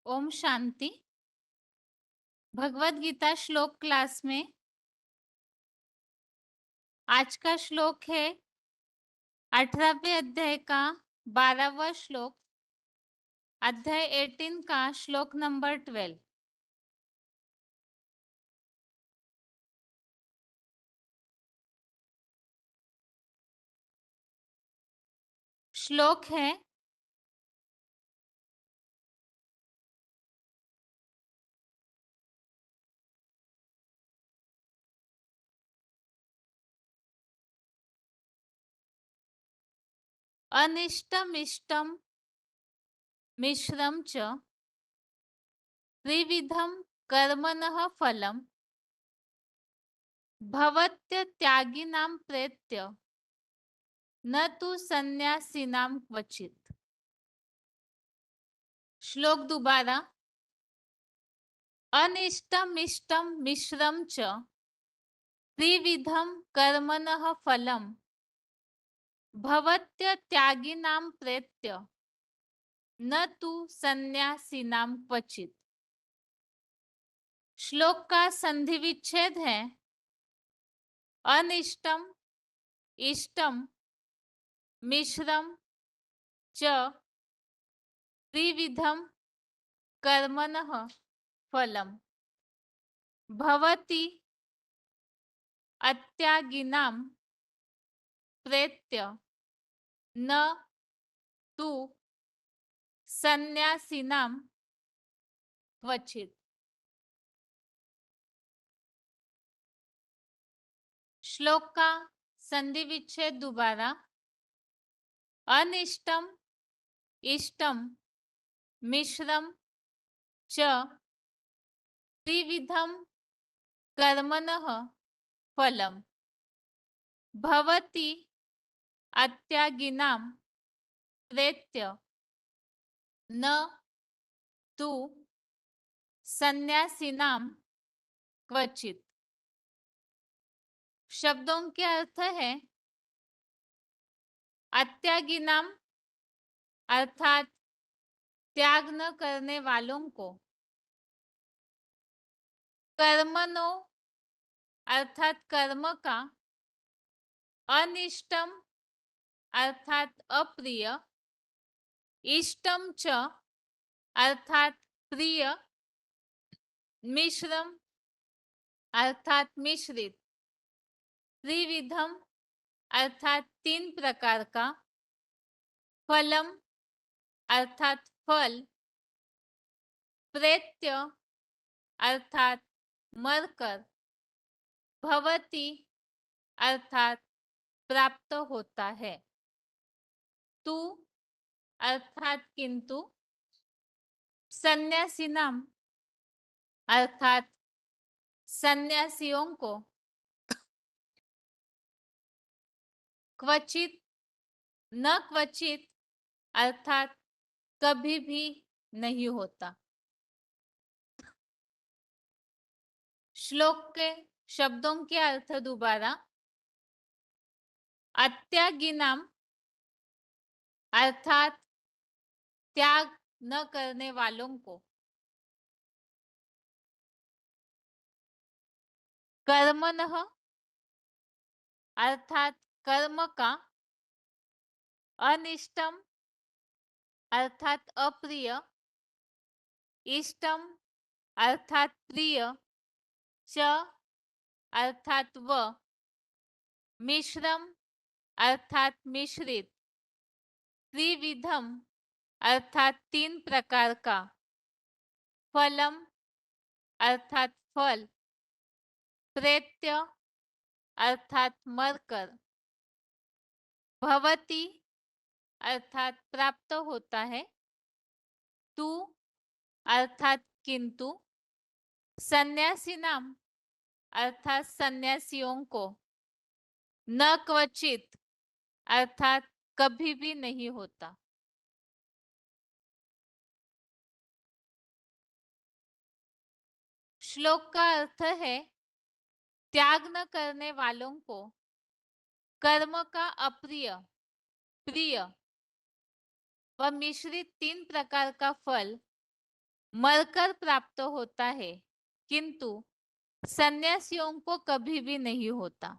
ओम शांति। भगवत गीता श्लोक क्लास में आज का श्लोक है 18वें अध्याय का 12वां श्लोक, अध्याय 18 का श्लोक नंबर 12। श्लोक है, अनिष्टम इष्टम मिश्रम च त्रिविधम कर्मणः फलम भवत्य त्यागिनां प्रेत्य न तु सन्यासिनां क्वचित। श्लोक दोबारा, अनिष्टम इष्टम मिश्रम च त्रिविधम कर्मणः फलम भवत्य त्यागिनां प्रेत्य न तु सन्यासिनां क्वचित। श्लोक का संधि विच्छेद है, अनिष्टम इष्टम मिश्रम च त्रिविधम कर्मणः फलम भवति अत्यागिनां प्रेत्य न तु सन्यासिनां क्वचित। श्लोक का संधि विच्छेद दोबारा, अनिष्टम इष्टम मिश्रम च त्रिविधम कर्मणः फलम भवति अत्यागिनां प्रेत्य न तु सन्यासिनां क्वचित। शब्दों के अर्थ है, अत्यागिनां अर्थात त्याग न करने वालों को, कर्मणो अर्थात कर्म का, अनिष्टम अर्थात अप्रिय, इष्टम च अर्थात प्रिय, मिश्रम अर्थात मिश्रित, त्रिविधम अर्थात तीन प्रकार का, फलम अर्थात फल, प्रेत्य अर्थात मरकर, भवति अर्थात प्राप्त होता है, तु अर्थात किंतु, सन्यासिनाम अर्थात सन्यासियों को, क्वचित न क्वचित अर्थात कभी भी नहीं होता। श्लोक के शब्दों के अर्थ दोबारा, अत्यागिनाम अर्थात त्याग न करने वालों को, कर्मणः अर्थात कर्म का, अनिष्टम अर्थात अप्रिय, इष्टम अर्थात प्रिय, च अर्थात व, मिश्रम अर्थात मिश्रित, त्रिविधम अर्थात तीन प्रकार का, फलम अर्थात फल, प्रेत्य अर्थात मरकर, भवति अर्थात प्राप्त होता है, तु अर्थात किंतु, सन्यासिनाम अर्थात सन्यासियों को, न क्वचित अर्थात कभी भी नहीं होता। श्लोक का अर्थ है, त्याग न करने वालों को कर्म का अप्रिय, प्रिय व मिश्रित तीन प्रकार का फल मरकर प्राप्त होता है, किंतु सन्यासियों को कभी भी नहीं होता।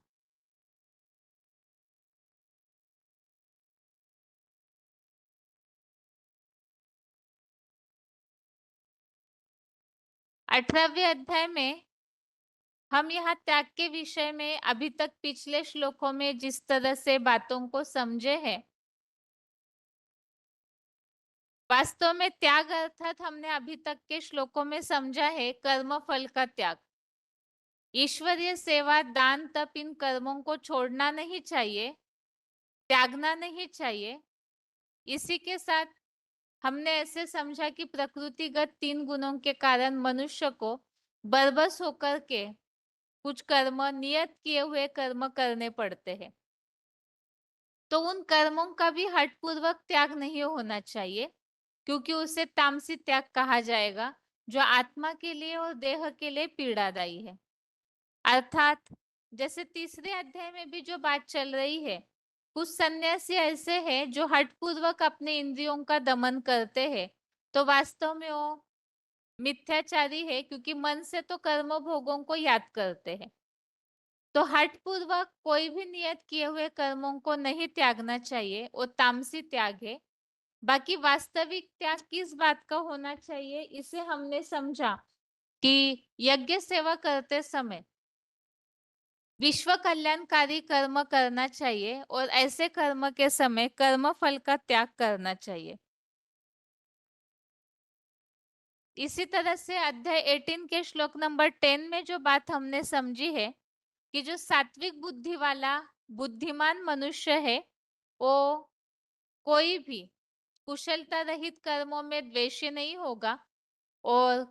अठारहवें अध्याय में हम यहाँ त्याग के विषय में अभी तक पिछले श्लोकों में जिस तरह से बातों को समझे हैं, वास्तव में त्याग अर्थात हमने अभी तक के श्लोकों में समझा है कर्म फल का त्याग। ईश्वरीय सेवा, दान, तप, इन कर्मों को छोड़ना नहीं चाहिए, त्यागना नहीं चाहिए। इसी के साथ हमने ऐसे समझा कि प्रकृतिगत 3 गुणों के कारण मनुष्य को बरबस होकर के कुछ कर्म, नियत किए हुए कर्म करने पड़ते हैं। तो उन कर्मों का भी हठपूर्वक त्याग नहीं होना चाहिए, क्योंकि उसे तामसी त्याग कहा जाएगा, जो आत्मा के लिए और देह के लिए पीड़ादायी है। अर्थात जैसे तीसरे अध्याय में भी जो बात चल रही है, कुछ सन्यासी ऐसे हैं जो हठपूर्वक अपने इंद्रियों का दमन करते हैं, तो वास्तव में वो मिथ्याचारी है, क्योंकि मन से तो कर्म भोगों को याद करते हैं। तो हठपूर्वक कोई भी नियत किए हुए कर्मों को नहीं त्यागना चाहिए, वो तामसी त्याग है। बाकी वास्तविक त्याग किस बात का होना चाहिए, इसे हमने समझा कि यज्ञ सेवा करते समय विश्व कल्याणकारी कर्म करना चाहिए और ऐसे कर्म के समय कर्म फल का त्याग करना चाहिए। इसी तरह से अध्याय 18 के श्लोक नंबर 10 में जो बात हमने समझी है कि जो सात्विक बुद्धि वाला बुद्धिमान मनुष्य है, वो कोई भी कुशलता रहित कर्मों में द्वेषी नहीं होगा और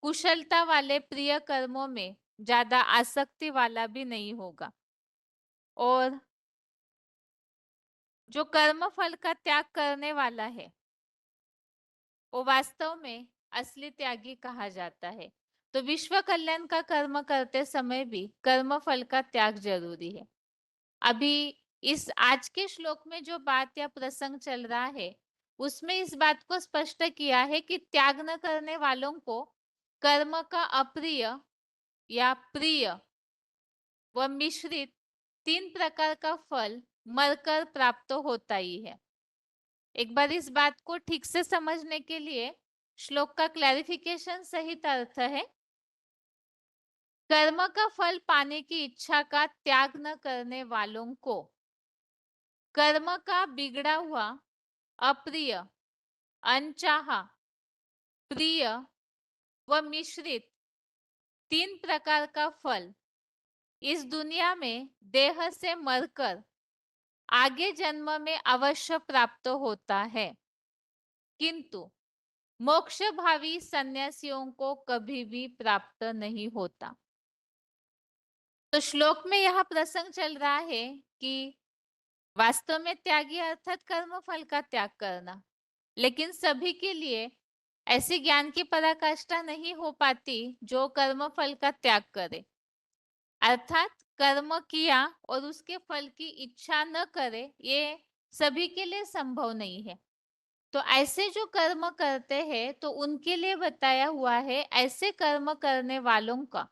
कुशलता वाले प्रिय कर्मों में ज्यादा आसक्ति वाला भी नहीं होगा। और जो कर्म फल का त्याग करने वाला है, वो वास्तव में असली त्यागी कहा जाता है। तो विश्व कल्याण का कर्म करते समय भी कर्म फल का त्याग जरूरी है। अभी इस आज के श्लोक में जो बात या प्रसंग चल रहा है, उसमें इस बात को स्पष्ट किया है कि त्याग न करने वालों को कर्म का अप्रिय या प्रिय व मिश्रित 3 प्रकार का फल मरकर प्राप्त होता ही है। एक बार इस बात को ठीक से समझने के लिए श्लोक का क्लैरिफिकेशन सहित अर्थ है, कर्म का फल पाने की इच्छा का त्याग न करने वालों को कर्म का बिगड़ा हुआ, अप्रिय, अनचाहा, प्रिय व मिश्रित 3 प्रकार का फल इस दुनिया में देह से मरकर आगे जन्म में अवश्य प्राप्त होता है, किंतु मोक्ष भावी सन्यासियों को कभी भी प्राप्त नहीं होता। तो श्लोक में यह प्रसंग चल रहा है कि वास्तव में त्यागी अर्थात कर्म फल का त्याग करना, लेकिन सभी के लिए ऐसी ज्ञान की पराकाष्ठा नहीं हो पाती जो कर्म फल का त्याग करे। अर्थात कर्म किया और उसके फल की इच्छा न करे, ये सभी के लिए संभव नहीं है। तो ऐसे जो कर्म करते हैं, तो उनके लिए बताया हुआ है ऐसे कर्म करने वालों का,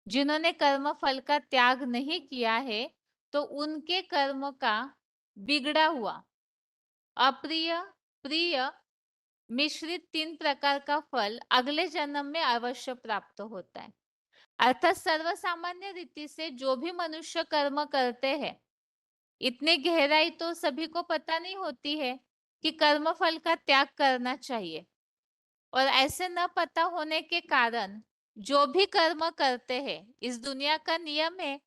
जिन्होंने कर्म फल का त्याग नहीं किया है, तो उनके कर्म का बिगड़ा हुआ, अप्रिय, प्रिय, मिश्रित 3 प्रकार का फल अगले जन्म में अवश्य प्राप्त होता है। अर्थात सर्वसामान्य रीति से जो भी मनुष्य कर्म करते हैं, इतनी गहराई तो सभी को पता नहीं होती है कि कर्म फल का त्याग करना चाहिए। और ऐसे न पता होने के कारण जो भी कर्म करते हैं, इस दुनिया का नियम है,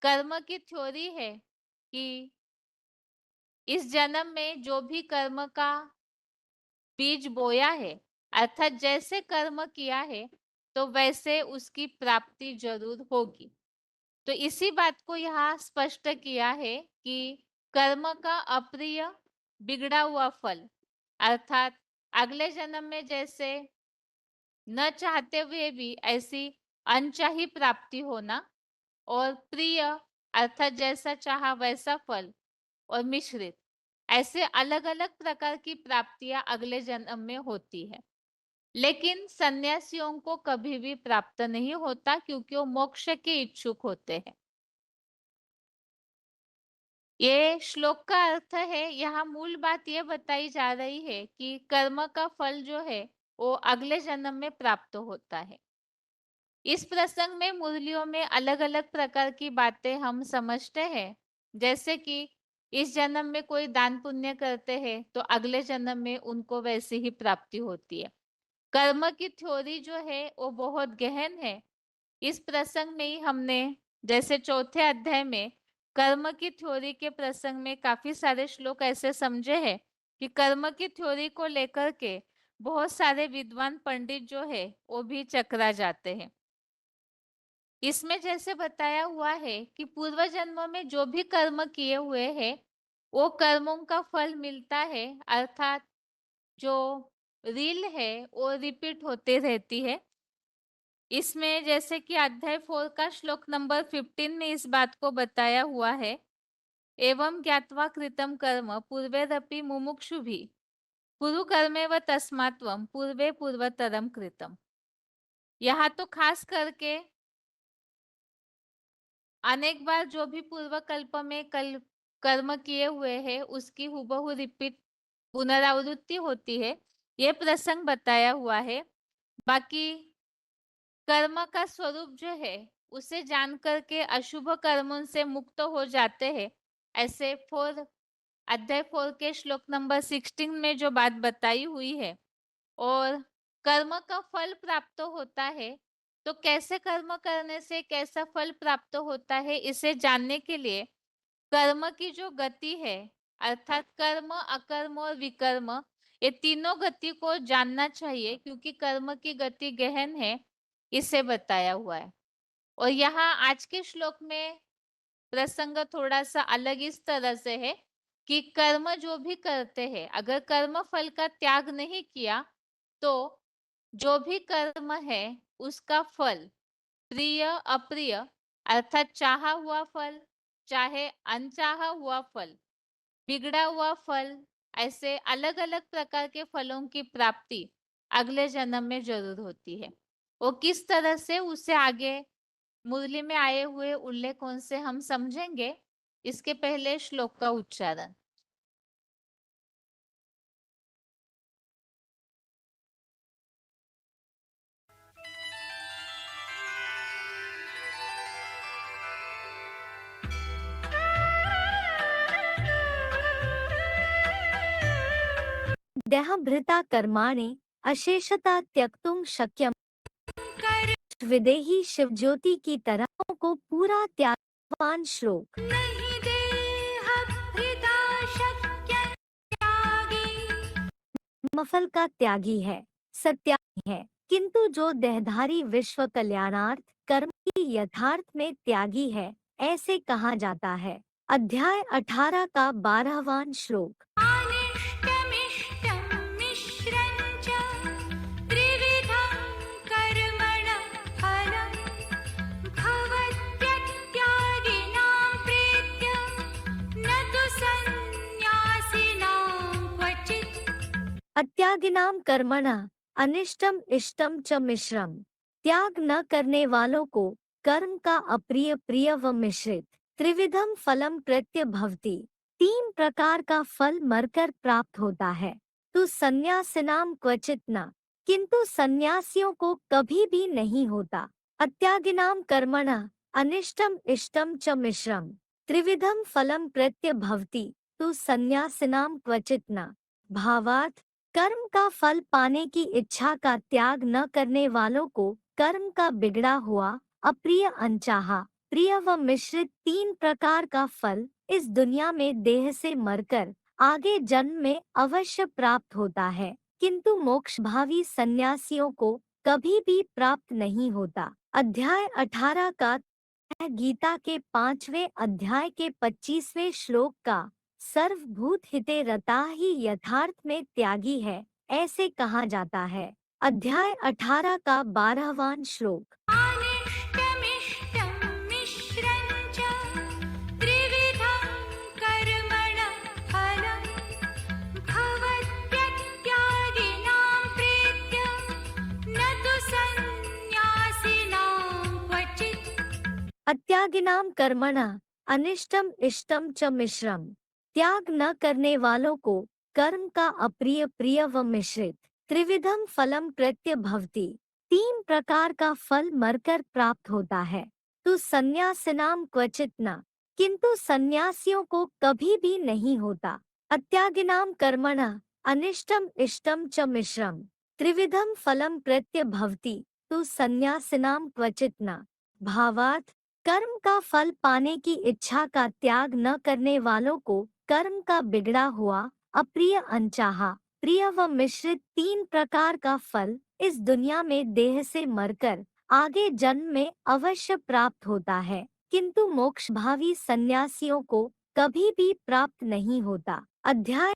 कर्म की थ्योरी है कि इस जन्म में जो भी कर्म का बीज बोया है, अर्थात जैसे कर्म किया है, तो वैसे उसकी प्राप्ति जरूर होगी। तो इसी बात को यहाँ स्पष्ट किया है कि कर्म का अप्रिय, बिगड़ा हुआ फल, अर्थात अगले जन्म में जैसे न चाहते हुए भी ऐसी अनचाही प्राप्ति होना, और प्रिय अर्थात जैसा चाहा वैसा फल, और मिश्रित ऐसे अलग अलग प्रकार की प्राप्तियां अगले जन्म में होती है। लेकिन सन्यासियों को कभी भी प्राप्त नहीं होता क्योंकि वो मोक्ष के इच्छुक होते हैं। ये श्लोक का अर्थ है, यहाँ मूल बात ये बताई जा रही है कि कर्म का फल जो है वो अगले जन्म में प्राप्त होता है। इस प्रसंग में मुरलियों में अलग अलग प्रकार की बातें हम समझते हैं, जैसे कि इस जन्म में कोई दान पुण्य करते हैं तो अगले जन्म में उनको वैसी ही प्राप्ति होती है। कर्म की थ्योरी जो है वो बहुत गहन है। इस प्रसंग में ही हमने जैसे चौथे अध्याय में कर्म की थ्योरी के प्रसंग में काफी सारे श्लोक ऐसे समझे हैं कि कर्म की थ्योरी को लेकर के बहुत सारे विद्वान पंडित जो है वो भी चकरा जाते हैं। इसमें जैसे बताया हुआ है कि पूर्व जन्मों में जो भी कर्म किए हुए हैं वो कर्मों का फल मिलता है, अर्थात जो रील है वो रिपीट होते रहती है। इसमें जैसे कि अध्याय 4 का श्लोक नंबर 15 में इस बात को बताया हुआ है, एवं ज्ञात्वा कृतम कर्म पूर्वेरपि मुमुक्षुभिः कुरु कर्मेव तस्मात् त्वं पूर्वे पूर्वतरम कृतम। यहाँ तो खास करके अनेक बार जो भी पूर्व कल्प में कर्म किए हुए हैं उसकी हुबहू रिपीट पुनरावृत्ति होती है, ये प्रसंग बताया हुआ है। बाकी कर्म का स्वरूप जो है उसे जान करके अशुभ कर्मों से मुक्त हो जाते हैं, ऐसे अध्याय 4 के श्लोक नंबर 16 में जो बात बताई हुई है। और कर्म का फल प्राप्त होता है, तो कैसे कर्म करने से कैसा फल प्राप्त होता है इसे जानने के लिए कर्म की जो गति है, अर्थात कर्म, अकर्म और विकर्म, ये तीनों गति को जानना चाहिए क्योंकि कर्म की गति गहन है, इसे बताया हुआ है। और यहाँ आज के श्लोक में प्रसंग थोड़ा सा अलग इस तरह से है कि कर्म जो भी करते हैं, अगर कर्म फल का त्याग नहीं किया तो जो भी कर्म है उसका फल प्रिय अप्रिय, अर्थात चाहा हुआ फल चाहे अनचाहा हुआ फल, बिगड़ा हुआ फल, ऐसे अलग अलग प्रकार के फलों की प्राप्ति अगले जन्म में जरूर होती है। वो किस तरह से उसे आगे मुरली में आए हुए उल्लेखों से हम समझेंगे। इसके पहले श्लोक का उच्चारण। देहभृता कर्माणि अशेषता त्यक्तुं शक्यम विदेही शिव ज्योति की तरह को पूरा त्यागवान श्लोक। मफल का त्यागी है, सत्यागी है, किंतु जो देहधारी विश्व कल्याणार्थ कर्म की यथार्थ में त्यागी है, ऐसे कहा जाता है। अध्याय 18 का 12वां श्लोक। अत्यागिनाम कर्मणः अनिष्टम इष्टम च मिश्रम। त्याग न करने वालों को कर्म का अप्रिय प्रिय व मिश्रित त्रिविधम फलम प्रत्यभवति, 3 प्रकार का फल मरकर प्राप्त होता है। तो संन्यासिनाम क्वचित न, किंतु संन्यासियों को कभी भी नहीं होता। अत्यागिनाम कर्मणः अनिष्टम इष्टम च मिश्रम त्रिविधम फलम प्रत्यभवति, तो संन्यासिनाम क्वचित न। भावार्थ, कर्म का फल पाने की इच्छा का त्याग न करने वालों को कर्म का बिगड़ा हुआ, अप्रिय अनचाहा, प्रिय व मिश्रित 3 प्रकार का फल इस दुनिया में देह से मरकर आगे जन्म में अवश्य प्राप्त होता है, किंतु मोक्ष भावी सन्यासियों को कभी भी प्राप्त नहीं होता। अध्याय 18 का गीता के 5वें अध्याय के 25वें श्लोक का सर्वभूत हिते रता ही यथार्थ में त्यागी है, ऐसे कहा जाता है। अध्याय 18 का 12वां श्लोक। अत्यागिनाम कर्मणा अनिष्टम इष्टम च मिश्रम। त्याग न करने वालों को कर्म का अप्रिय प्रिय व मिश्रित त्रिविधम फलम प्रत्य भवति। तीन प्रकार का फल मरकर प्राप्त होता है। तो संन्यासिनाम क्वचित न, किंतु सन्यासियों को कभी भी नहीं होता। अत्यागिनाम कर्मणा अनिष्टम इष्टम च मिश्रम त्रिविधम फलम प्रत्य भवति। तो सन्यासिनाम क्वचित न भावार्थ, कर्म का फल पाने की इच्छा का त्याग न करने वालों को कर्म का बिगड़ा हुआ अप्रिय अनचाहा प्रिय व मिश्रित तीन प्रकार का फल इस दुनिया में देह से मरकर आगे जन्म में अवश्य प्राप्त होता है, किंतु मोक्ष भावी सन्यासियों को कभी भी प्राप्त नहीं होता। अध्याय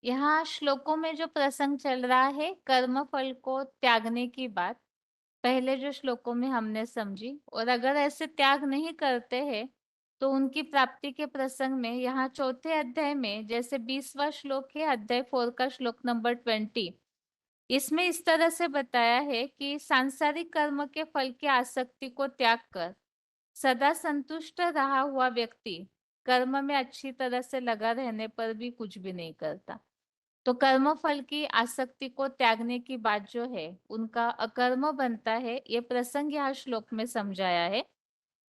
यहाँ श्लोकों में जो प्रसंग चल रहा है कर्म फल को त्यागने की बात पहले जो श्लोकों में हमने समझी, और अगर ऐसे त्याग नहीं करते हैं तो उनकी प्राप्ति के प्रसंग में यहाँ चौथे अध्याय में जैसे 20वां श्लोक है, अध्याय 4 का श्लोक नंबर 20, इसमें इस तरह से बताया है कि सांसारिक कर्म के फल की आसक्ति को त्याग कर सदा संतुष्ट रहा हुआ व्यक्ति कर्म में अच्छी तरह से लगा रहने पर भी कुछ भी नहीं करता। तो कर्म फल की आसक्ति को त्यागने की बात जो है उनका अकर्म बनता है, ये प्रसंग यहाँ श्लोक में समझाया है।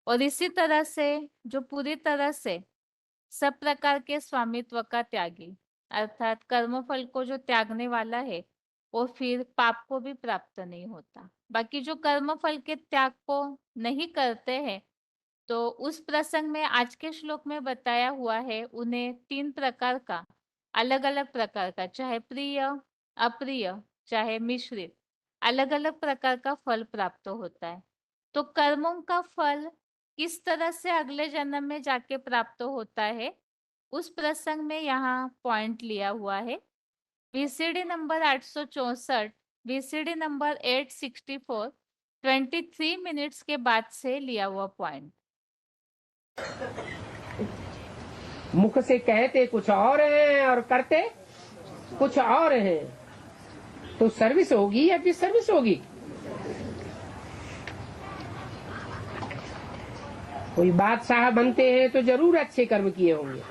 और इसी तरह से जो पूरी तरह से सब प्रकार के स्वामित्व का त्यागी अर्थात कर्म फल को जो त्यागने वाला है वो फिर पाप को भी प्राप्त नहीं होता। बाकी जो कर्म फल के त्याग को नहीं करते हैं तो उस प्रसंग में आज के श्लोक में बताया हुआ है उन्हें तीन प्रकार का अलग अलग प्रकार का चाहे प्रिय अप्रिय चाहे मिश्रित अलग अलग प्रकार का फल प्राप्त होता है। तो कर्मों का फल किस तरह से अगले जन्म में जाके प्राप्त होता है उस प्रसंग में यहाँ पॉइंट लिया हुआ है। VCD number 864, VCD number 864, 23 minutes के बाद से लिया हुआ पॉइंट। मुख से कहते कुछ और हैं और करते कुछ और हैं, तो सर्विस होगी या फिर सर्विस होगी? कोई बादशाह बनते हैं तो जरूर अच्छे कर्म किए होंगे,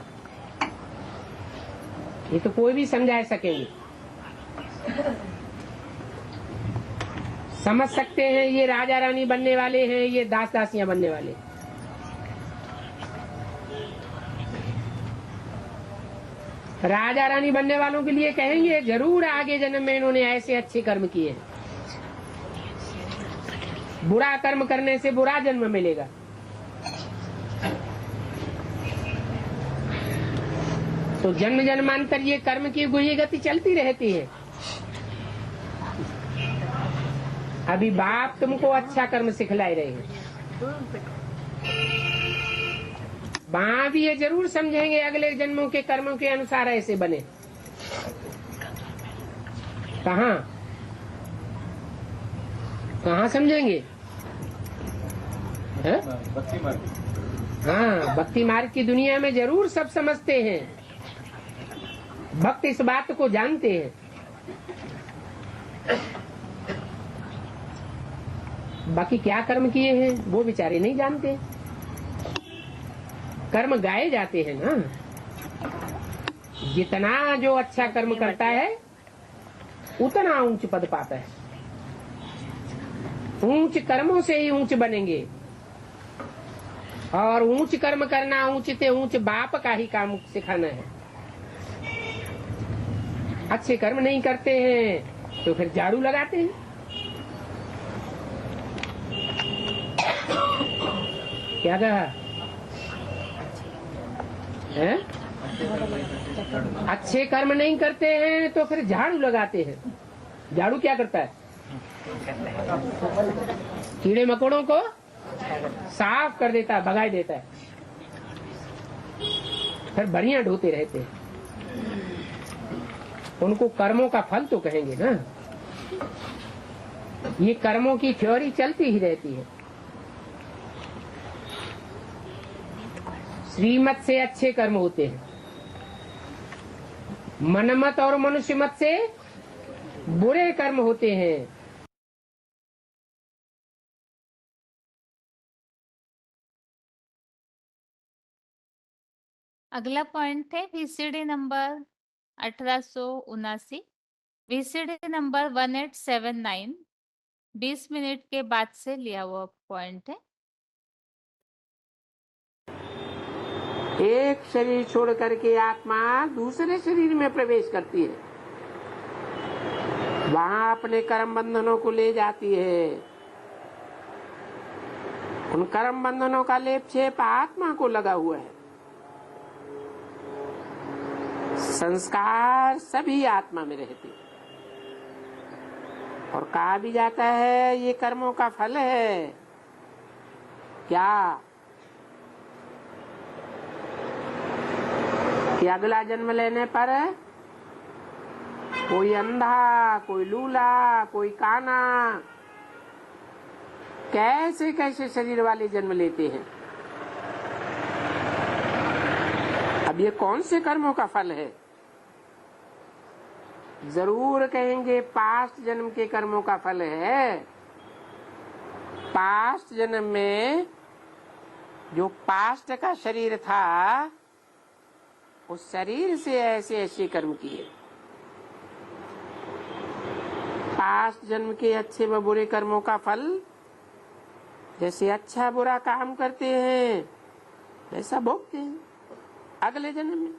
ये तो कोई भी समझा सकेंगे, समझ सकते हैं ये राजा रानी बनने वाले हैं, ये दास दासियां बनने वाले हैं। राजा रानी बनने वालों के लिए कहेंगे जरूर आगे जन्म में इन्होंने ऐसे अच्छे कर्म किए हैं। बुरा कर्म करने से बुरा जन्म मिलेगा। तो जन्म जन्मांतर ये कर्म की गुही गति चलती रहती है। अभी बाप तुमको अच्छा कर्म सिखला रहे हैं, वहां भी ये जरूर समझेंगे अगले जन्मों के कर्मों के अनुसार ऐसे बने। कहाँ कहाँ समझेंगे? हाँ, भक्ति मार्ग की दुनिया में जरूर सब समझते हैं, भक्त इस बात को जानते हैं। बाकी क्या कर्म किए हैं वो बेचारे नहीं जानते। कर्म गाए जाते हैं ना, जितना जो अच्छा कर्म करता है उतना ऊंच पद पाता है। ऊंच कर्मों से ही ऊंच बनेंगे, और ऊंच कर्म करना ऊंच से ऊंच बाप का ही काम सिखाना है। अच्छे कर्म नहीं करते हैं तो फिर झाड़ू लगाते हैं। क्या कहा है? अच्छे कर्म नहीं करते हैं तो फिर झाड़ू लगाते हैं। झाड़ू क्या करता है? कीड़े मकोड़ों को साफ कर देता है, भगाई देता है, फिर बढ़िया ढोते रहते हैं। उनको कर्मों का फल तो कहेंगे ना। ये कर्मों की थ्योरी चलती ही रहती है। श्रीमत से अच्छे कर्म होते हैं, मनमत और मनुष्य मत से बुरे कर्म होते हैं। अगला पॉइंट है VCD number 1879, VCD number 1879, 20 minute के बाद से लिया हुआ पॉइंट है। एक शरीर छोड़ करके आत्मा दूसरे शरीर में प्रवेश करती है, वहां अपने कर्म बंधनों को ले जाती है। उन कर्म बंधनों का लेप छेप आत्मा को लगा हुआ है। संस्कार सभी आत्मा में रहते हैं। और कहा भी जाता है ये कर्मों का फल है। क्या कि अगला जन्म लेने पर कोई अंधा, कोई लूला, कोई काना, कैसे कैसे शरीर वाले जन्म लेते हैं। अब ये कौन से कर्मों का फल है? जरूर कहेंगे पास्ट जन्म के कर्मों का फल है। पास्ट जन्म में जो पास्ट का शरीर था, उस शरीर से ऐसे ऐसे कर्म किए। पास्ट जन्म के अच्छे व बुरे कर्मों का फल, जैसे अच्छा बुरा काम करते हैं वैसा भोगते हैं अगले जन्म में।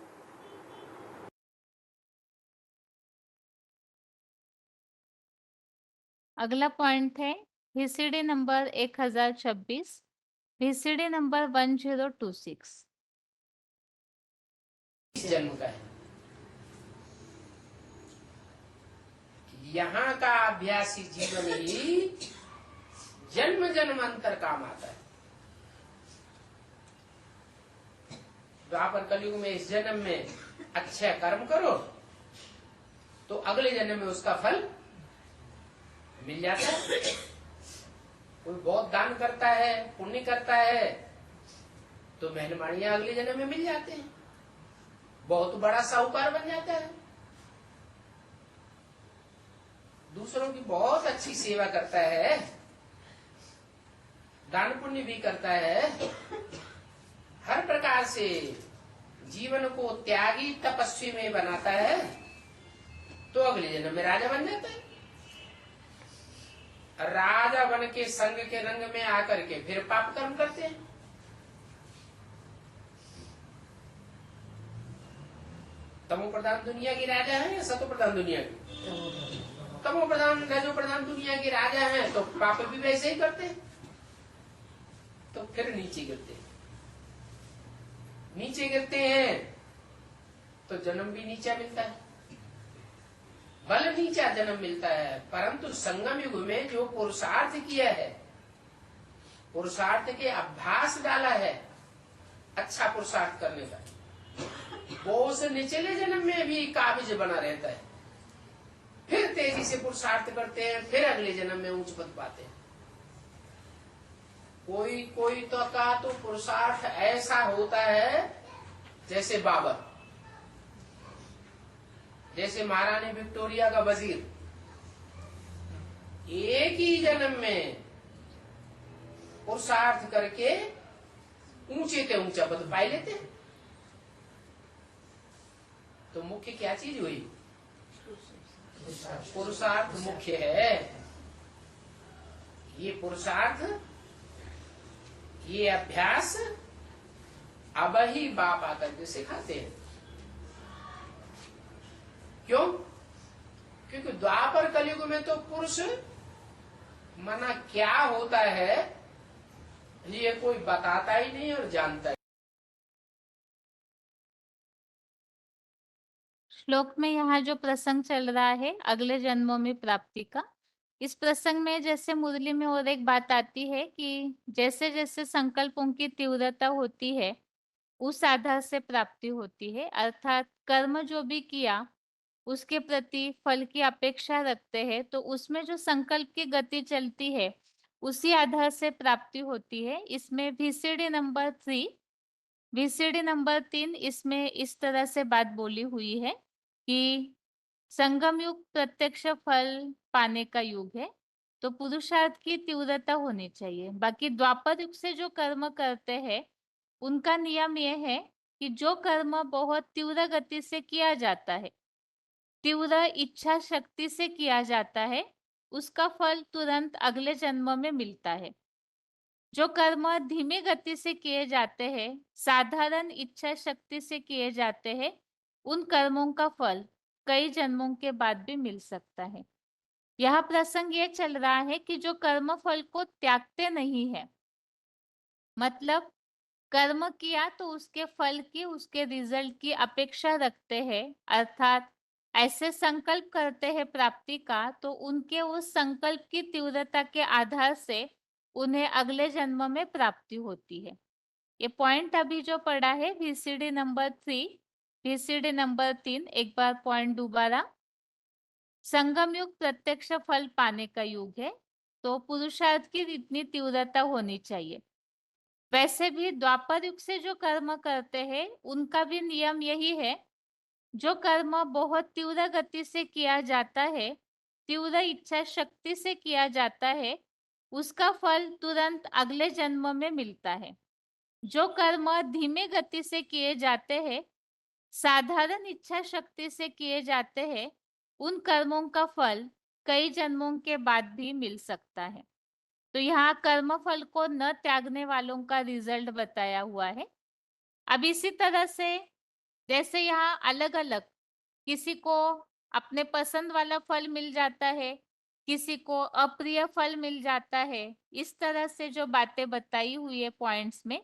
अगला पॉइंट है VCD नंबर 1026, VCD नंबर 1026। इस जन्म का है। यहाँ का अभ्यासी जीवन ही जन्म जन्मांतर काम आता है। द्वापर कलयुग में इस जन्म में अच्छा कर्म करो तो अगले जन्म में उसका फल मिल जाता है। कोई बहुत दान करता है, पुण्य करता है, तो मेहनमानियां अगले जन्म में मिल जाते हैं, बहुत बड़ा साहूकार बन जाता है। दूसरों की बहुत अच्छी सेवा करता है, दान पुण्य भी करता है, हर प्रकार से जीवन को त्यागी तपस्वी में बनाता है, तो अगले जन्म में राजा बन जाता है। राजा बन के संग के रंग में आकर के फिर पाप कर्म करते हैं। तमो प्रधान दुनिया की राजा है या सतो प्रधान दुनिया की? तमो प्रधान रजो प्रधान दुनिया के राजा हैं, तो पाप भी वैसे ही करते हैं, तो फिर नीचे गिरते हैं। नीचे गिरते हैं तो जन्म भी नीचा मिलता है, बल नीचा जन्म मिलता है। परंतु संगम युग में जो पुरुषार्थ किया है, पुरुषार्थ के अभ्यास डाला है, अच्छा पुरुषार्थ करने का, वो उस निचले जन्म में भी काबिज बना रहता है। फिर तेजी से पुरुषार्थ करते हैं, फिर अगले जन्म में ऊंच पद पाते हैं। कोई कोई तो का तो पुरुषार्थ ऐसा होता है जैसे बाबर, जैसे महारानी विक्टोरिया का वजीर, एक ही जन्म में पुरुषार्थ करके ऊंचे ते ऊंचा पद पाई लेते हैं। तो मुख्य क्या चीज हुई? पुरुषार्थ मुख्य है। ये पुरुषार्थ, ये अभ्यास अब ही बाप आकर के सिखाते हैं। क्यों? क्योंकि द्वापर कलयुग में तो पुरुष मना क्या होता है ये कोई बताता ही नहीं और जानता ही। श्लोक में यहाँ जो प्रसंग चल रहा है अगले जन्मों में प्राप्ति का, इस प्रसंग में जैसे मुरली में और एक बात आती है कि जैसे जैसे संकल्पों की तीव्रता होती है उस आधार से प्राप्ति होती है। अर्थात कर्म जो भी किया उसके प्रति फल की अपेक्षा रखते हैं, तो उसमें जो संकल्प की गति चलती है उसी आधार से प्राप्ति होती है। इसमें VCD नंबर 3, VCD नंबर 3 इसमें इस तरह से बात बोली हुई है कि संगम युग प्रत्यक्ष फल पाने का युग है, तो पुरुषार्थ की तीव्रता होनी चाहिए। बाकी द्वापर युग से जो कर्म करते हैं उनका नियम यह है कि जो कर्म बहुत तीव्र गति से किया जाता है, तीव्र इच्छा शक्ति से किया जाता है, उसका फल तुरंत अगले जन्म में मिलता है। जो कर्म धीमी गति से किए जाते हैं, साधारण इच्छा शक्ति से किए जाते हैं, उन कर्मों का फल कई जन्मों के बाद भी मिल सकता है। यह प्रसंग ये चल रहा है कि जो कर्म फल को त्यागते नहीं है, मतलब कर्म किया तो उसके फल की, उसके रिजल्ट की अपेक्षा रखते हैं, अर्थात ऐसे संकल्प करते हैं प्राप्ति का, तो उनके उस संकल्प की तीव्रता के आधार से उन्हें अगले जन्म में प्राप्ति होती है। ये पॉइंट अभी जो पढ़ा है वीसीडी नंबर 3, वीसीडी नंबर 3, एक बार पॉइंट दोबारा। संगम युग प्रत्यक्ष फल पाने का युग है, तो पुरुषार्थ की इतनी तीव्रता होनी चाहिए। वैसे भी द्वापर युग से जो कर्म करते हैं उनका भी नियम यही है, जो कर्म बहुत तीव्र गति से किया जाता है, तीव्र इच्छा शक्ति से किया जाता है, उसका फल तुरंत अगले जन्म में मिलता है। जो कर्म धीमे गति से किए जाते हैं, साधारण इच्छा शक्ति से किए जाते हैं, उन कर्मों का फल कई जन्मों के बाद भी मिल सकता है। तो यहाँ कर्म फल को न त्यागने वालों का रिजल्ट बताया हुआ है। अब इसी तरह से जैसे यहाँ अलग अलग, किसी को अपने पसंद वाला फल मिल जाता है, किसी को अप्रिय फल मिल जाता है, इस तरह से जो बातें बताई हुई है पॉइंट्स में,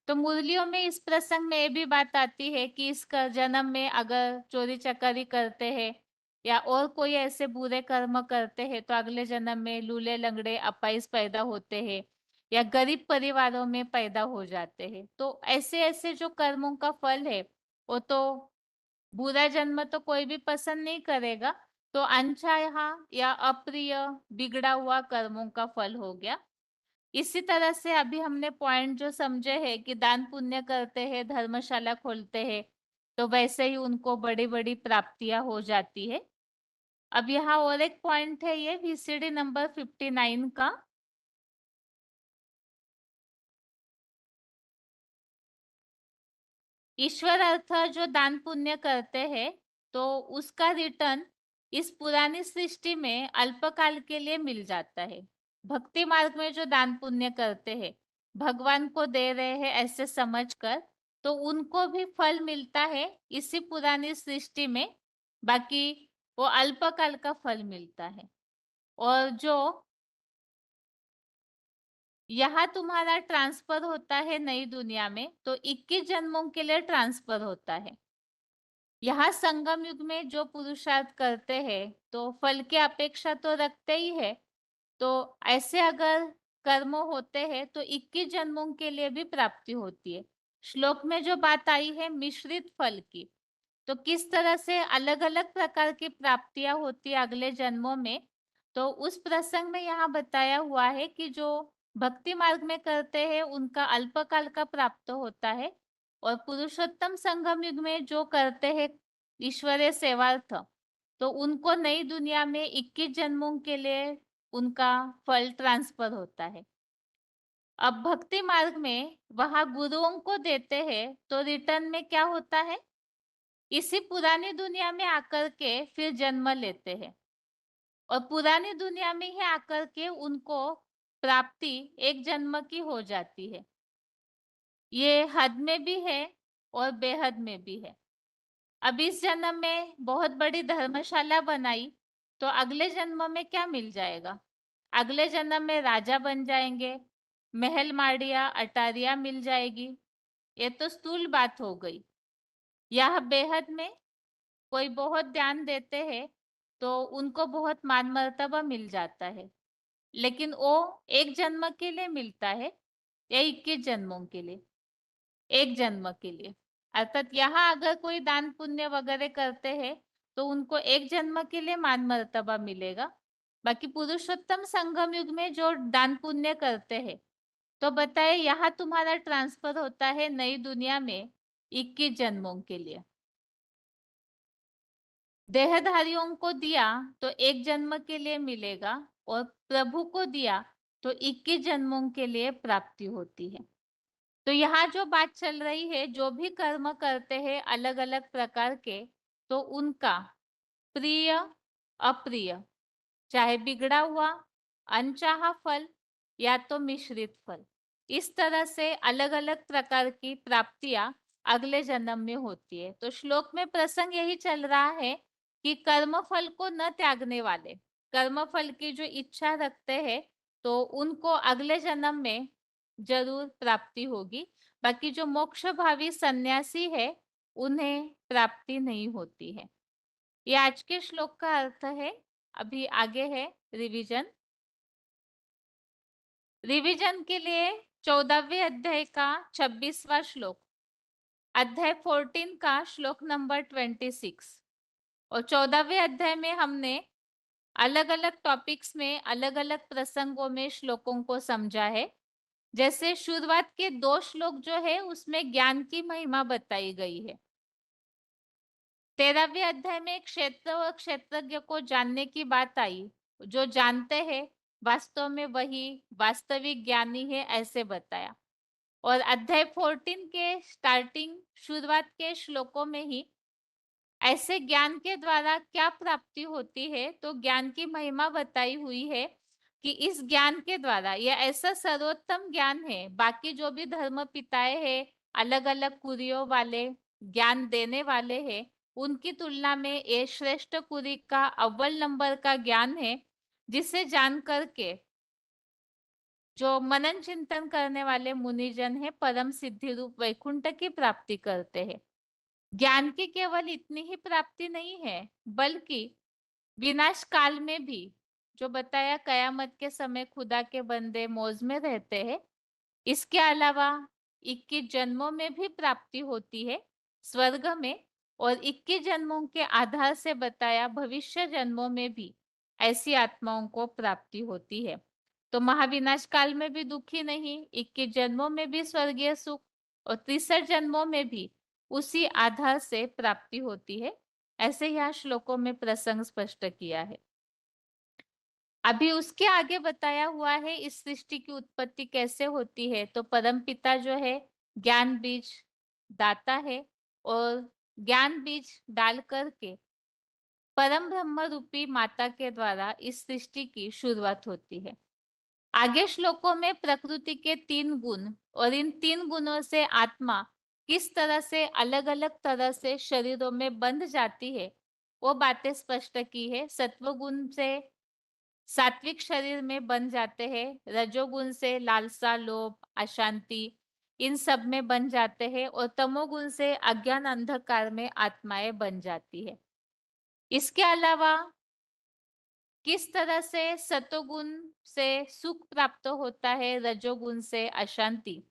तो मुरलियों में इस प्रसंग में ये भी बात आती है कि इस जन्म में अगर चोरी चकारी करते हैं या और कोई ऐसे बुरे कर्म करते हैं तो अगले जन्म में लूले लंगड़े अपाइस पैदा होते हैं या गरीब परिवारों में पैदा हो जाते हैं। तो ऐसे ऐसे जो कर्मों का फल है, वो तो बुरा जन्म तो कोई भी पसंद नहीं करेगा, तो अनचाहा या अप्रिय बिगड़ा हुआ कर्मों का फल हो गया। इसी तरह से अभी हमने पॉइंट जो समझे हैं कि दान पुण्य करते हैं, धर्मशाला खोलते हैं, तो वैसे ही उनको बड़ी बड़ी प्राप्तियां हो जाती है। अब यहाँ और एक पॉइंट है, ये वीसीडी नंबर 59 का। ईश्वर अर्थ जो दान पुण्य करते हैं, तो उसका रिटर्न इस पुरानी सृष्टि में अल्पकाल के लिए मिल जाता है। भक्ति मार्ग में जो दान पुण्य करते हैं, भगवान को दे रहे हैं ऐसे समझकर, तो उनको भी फल मिलता है इसी पुरानी सृष्टि में, बाकी वो अल्पकाल का फल मिलता है। और जो यहाँ तुम्हारा ट्रांसफर होता है नई दुनिया में, तो 21 जन्मों के लिए ट्रांसफर होता है। यहाँ संगम युग में जो पुरुषार्थ करते हैं तो फल की अपेक्षा तो रखते ही है, तो ऐसे अगर कर्म होते हैं तो 21 जन्मों के लिए भी प्राप्ति होती है। श्लोक में जो बात आई है मिश्रित फल की, तो किस तरह से अलग अलग प्रकार की प्राप्तियां होती है अगले जन्मों में, तो उस प्रसंग में यहाँ बताया हुआ है कि जो भक्ति मार्ग में करते हैं उनका अल्पकाल का प्राप्त होता है, और पुरुषोत्तम संगम युग में जो करते हैं ईश्वरीय सेवार्थ, तो उनको नई दुनिया में 21 जन्मों के लिए उनका फल ट्रांसफर होता है। अब भक्ति मार्ग में वहां गुरुओं को देते हैं तो रिटर्न में क्या होता है, इसी पुरानी दुनिया में आकर के फिर जन्म लेते हैं, और पुरानी दुनिया में ही आकर के उनको प्राप्ति एक जन्म की हो जाती है। ये हद में भी है और बेहद में भी है। अब इस जन्म में बहुत बड़ी धर्मशाला बनाई, तो अगले जन्म में क्या मिल जाएगा, अगले जन्म में राजा बन जाएंगे, महल माड़िया अटारिया मिल जाएगी। ये तो स्थूल बात हो गई। यह बेहद में कोई बहुत ध्यान देते हैं तो उनको बहुत मान मर्तबा मिल जाता है, लेकिन वो एक जन्म के लिए मिलता है या 21 जन्मों के लिए, एक जन्म के लिए। अर्थात यहाँ अगर कोई दान पुण्य वगैरह करते हैं तो उनको एक जन्म के लिए मान मर्तबा मिलेगा, बाकी पुरुषोत्तम संगम युग में जो दान पुण्य करते हैं, तो बताए यहाँ तुम्हारा ट्रांसफर होता है नई दुनिया में 21 जन्मों के लिए। देहधारियों को दिया तो एक जन्म के लिए मिलेगा, और प्रभु को दिया तो 21 जन्मों के लिए प्राप्ति होती है। तो यहाँ जो बात चल रही है, जो भी कर्म करते हैं अलग अलग प्रकार के, तो उनका प्रिय अप्रिय, चाहे बिगड़ा हुआ अनचाहा फल या तो मिश्रित फल, इस तरह से अलग अलग प्रकार की प्राप्तियां अगले जन्म में होती है। तो श्लोक में प्रसंग यही चल रहा है कि कर्म फल को न त्यागने वाले, कर्म फल की जो इच्छा रखते हैं, तो उनको अगले जन्म में जरूर प्राप्ति होगी। बाकी जो मोक्ष भावी सन्यासी है, उन्हें प्राप्ति नहीं होती है। ये आज के श्लोक का अर्थ है। अभी आगे है रिवीजन। रिवीजन के लिए 14वें अध्याय का 26वां श्लोक, अध्याय 14 का श्लोक नंबर 26, और 14वें अध्याय में हमने अलग अलग टॉपिक्स में अलग अलग प्रसंगों में श्लोकों को समझा है। जैसे शुरुआत के 2 श्लोक जो है उसमें ज्ञान की महिमा बताई गई है। 13वें अध्याय में क्षेत्र और क्षेत्रज्ञ को जानने की बात आई। जो जानते हैं वास्तव में वही वास्तविक ज्ञानी है, ऐसे बताया। और अध्याय 14 के स्टार्टिंग शुरुआत के श्लोकों में ही ऐसे ज्ञान के द्वारा क्या प्राप्ति होती है, तो ज्ञान की महिमा बताई हुई है कि इस ज्ञान के द्वारा यह ऐसा सर्वोत्तम ज्ञान है। बाकी जो भी धर्म पिताएं हैं, अलग अलग कुरियों वाले ज्ञान देने वाले हैं, उनकी तुलना में ये श्रेष्ठ कुरी का अव्वल नंबर का ज्ञान है, जिसे जान करके जो मनन चिंतन करने वाले मुनिजन है परम सिद्धि रूप वैकुंठ की प्राप्ति करते हैं। ज्ञान की केवल इतनी ही प्राप्ति नहीं है, बल्कि विनाश काल में भी, जो बताया कयामत के समय खुदा के बंदे मौज में रहते हैं, इसके अलावा 21 जन्मों में भी प्राप्ति होती है स्वर्ग में, और 21 जन्मों के आधार से बताया भविष्य जन्मों में भी ऐसी आत्माओं को प्राप्ति होती है। तो महाविनाश काल में भी दुखी नहीं, 21 जन्मों में भी स्वर्गीय सुख, और 63 जन्मों में भी उसी आधार से प्राप्ति होती है। ऐसे यहाँ श्लोकों में प्रसंग स्पष्ट किया है। अभी उसके आगे बताया हुआ है इस सृष्टि की उत्पत्ति कैसे होती है। तो परमपिता जो है ज्ञान बीज दाता है, और ज्ञान बीज डाल करके परम ब्रह्म रूपी माता के द्वारा इस सृष्टि की शुरुआत होती है। आगे श्लोकों में प्रकृति के 3 गुण और इन 3 गुणों से आत्मा किस तरह से अलग अलग तरह से शरीरों में बंध जाती है, वो बातें स्पष्ट की है। सत्वगुण से सात्विक शरीर में बन जाते हैं, रजोगुण से लालसा लोभ अशांति इन सब में बन जाते हैं, और तमोगुण से अज्ञान अंधकार में आत्माएं बन जाती है। इसके अलावा किस तरह से सतोगुण से सुख प्राप्त होता है, रजोगुण से अशांति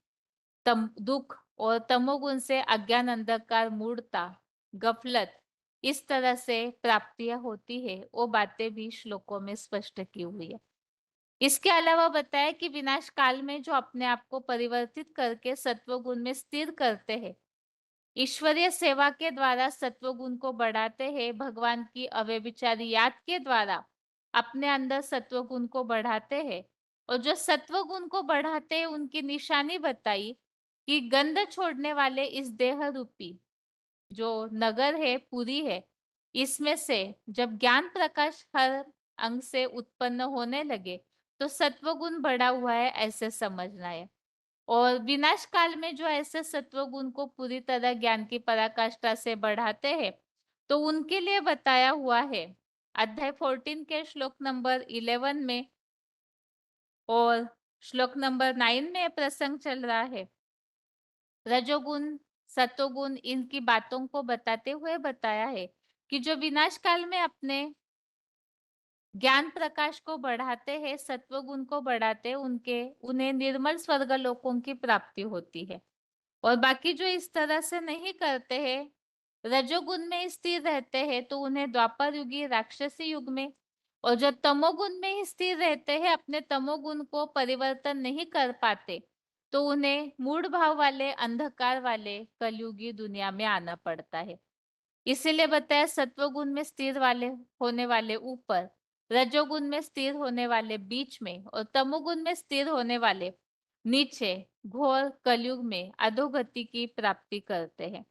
दुख, और तमोगुण से अज्ञान अंधकार मूढ़ता गफलत, इस तरह से प्राप्तियां होती है, वो बातें भी श्लोकों में स्पष्ट की हुई है। इसके अलावा बताया कि विनाश काल में जो अपने आप को परिवर्तित करके सत्व गुण में स्थिर करते हैं, ईश्वरीय सेवा के द्वारा सत्व गुण को बढ़ाते हैं, भगवान की अव्यभिचारी याद के द्वारा अपने अंदर सत्व गुण को बढ़ाते हैं, और जो सत्व गुण को बढ़ाते हैं उनकी निशानी बताई कि गंध छोड़ने वाले इस देह रूपी जो नगर है पुरी है, इसमें से जब ज्ञान प्रकाश हर अंग से उत्पन्न होने लगे, तो सत्वगुण बढ़ा हुआ है ऐसे समझना है। और विनाश काल में जो ऐसे सत्वगुण को पूरी तरह ज्ञान की पराकाष्ठा से बढ़ाते हैं, तो उनके लिए बताया हुआ है अध्याय 14 के श्लोक नंबर 11 में, और श्लोक नंबर 9 में प्रसंग चल रहा है। रजोगुण सतोगुण इनकी बातों को बताते हुए बताया है कि जो विनाश काल में अपने ज्ञान प्रकाश को बढ़ाते हैं, सत्व गुण को बढ़ाते हैं, उन्हें निर्मल स्वर्ग लोकों की प्राप्ति होती है। और बाकी जो इस तरह से नहीं करते हैं, रजोगुण में स्थिर रहते हैं, तो उन्हें द्वापर युगी राक्षसी युग में, और जो तमोगुण में ही स्थिर रहते हैं, अपने तमोगुण को परिवर्तन नहीं कर पाते, तो उन्हें मूढ़ भाव वाले अंधकार वाले कलयुगी दुनिया में आना पड़ता है। इसीलिए बताया सत्वगुण में स्थिर वाले होने वाले ऊपर, रजोगुण में स्थिर होने वाले बीच में, और तमोगुण में स्थिर होने वाले नीचे घोर कलयुग में अधोगति की प्राप्ति करते हैं।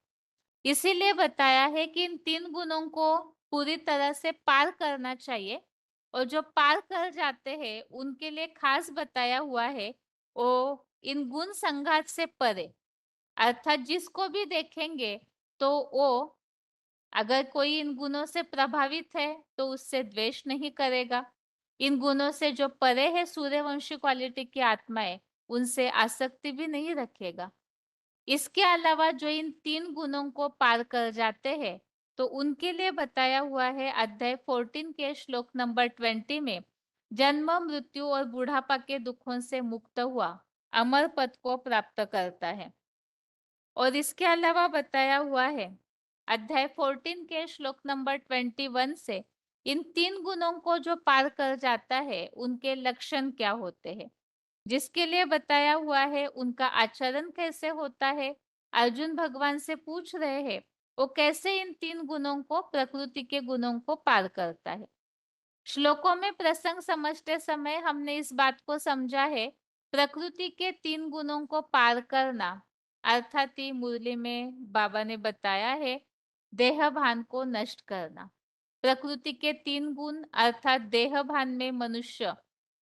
इसीलिए बताया है कि इन 3 गुणों को पूरी तरह से पार करना चाहिए और जो पार कर जाते हैं उनके लिए खास बताया हुआ है वो इन गुण संघात से परे, अर्थात जिसको भी देखेंगे तो वो अगर कोई इन गुणों से प्रभावित है तो उससे द्वेष नहीं करेगा। इन गुणों से जो परे है सूर्यवंशी क्वालिटी की आत्माएं, उनसे आसक्ति भी नहीं रखेगा। इसके अलावा जो इन 3 गुणों को पार कर जाते हैं तो उनके लिए बताया हुआ है अध्याय 14 के श्लोक नंबर 20 में, जन्म मृत्यु और बुढ़ापा के दुखों से मुक्त हुआ अमर पद को प्राप्त करता है। और इसके अलावा बताया हुआ है अध्याय 14 के श्लोक नंबर 21 से, इन 3 गुणों को जो पार कर जाता है उनके लक्षण क्या होते हैं, जिसके लिए बताया हुआ है उनका आचरण कैसे होता है। अर्जुन भगवान से पूछ रहे हैं वो कैसे इन 3 गुणों को, प्रकृति के गुणों को पार करता है। श्लोकों में प्रसंग समझते समय हमने इस बात को समझा है, प्रकृति के 3 गुणों को पार करना अर्थात ही मुरली में बाबा ने बताया है देह भान को नष्ट करना। प्रकृति के 3 गुण अर्थात देह भान में मनुष्य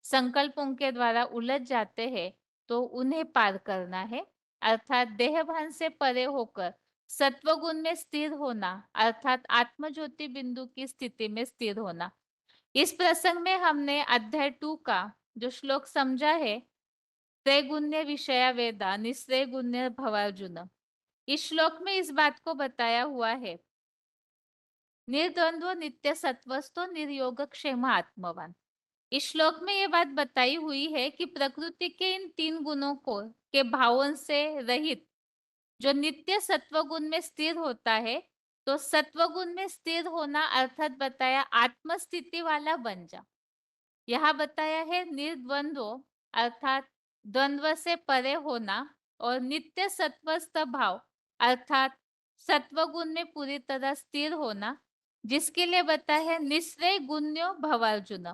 संकल्पों के द्वारा उलझ जाते हैं तो उन्हें पार करना है, अर्थात देह भान से परे होकर सत्व गुण में स्थिर होना, अर्थात आत्मज्योति बिंदु की स्थिति में स्थिर होना। इस प्रसंग में हमने अध्याय 2 का जो श्लोक समझा है, त्रैगुण्य विषया वेदा निश्चय गुण्य भवार्जुन। इस श्लोक में इस बात को बताया हुआ है, निर्द्वंद्व नित्य सत्वस्थो निर्योग क्षेम आत्मवान। इस श्लोक में ये बात बताई हुई है कि प्रकृति के इन 3 गुणों को के भावों से रहित जो नित्य सत्व गुण में स्थिर होता है, तो सत्व गुण में स्थिर होना अर्थात बताया आत्मस्थिति वाला बन जा। यहाँ बताया है निर्द्वंद्व अर्थात द्वंद्व से परे होना और नित्य सत्वस्थ भाव अर्थात सत्व गुण में पूरी तरह स्थिर होना, जिसके लिए बताया है निश्चय गुण्यो भव अर्जुन।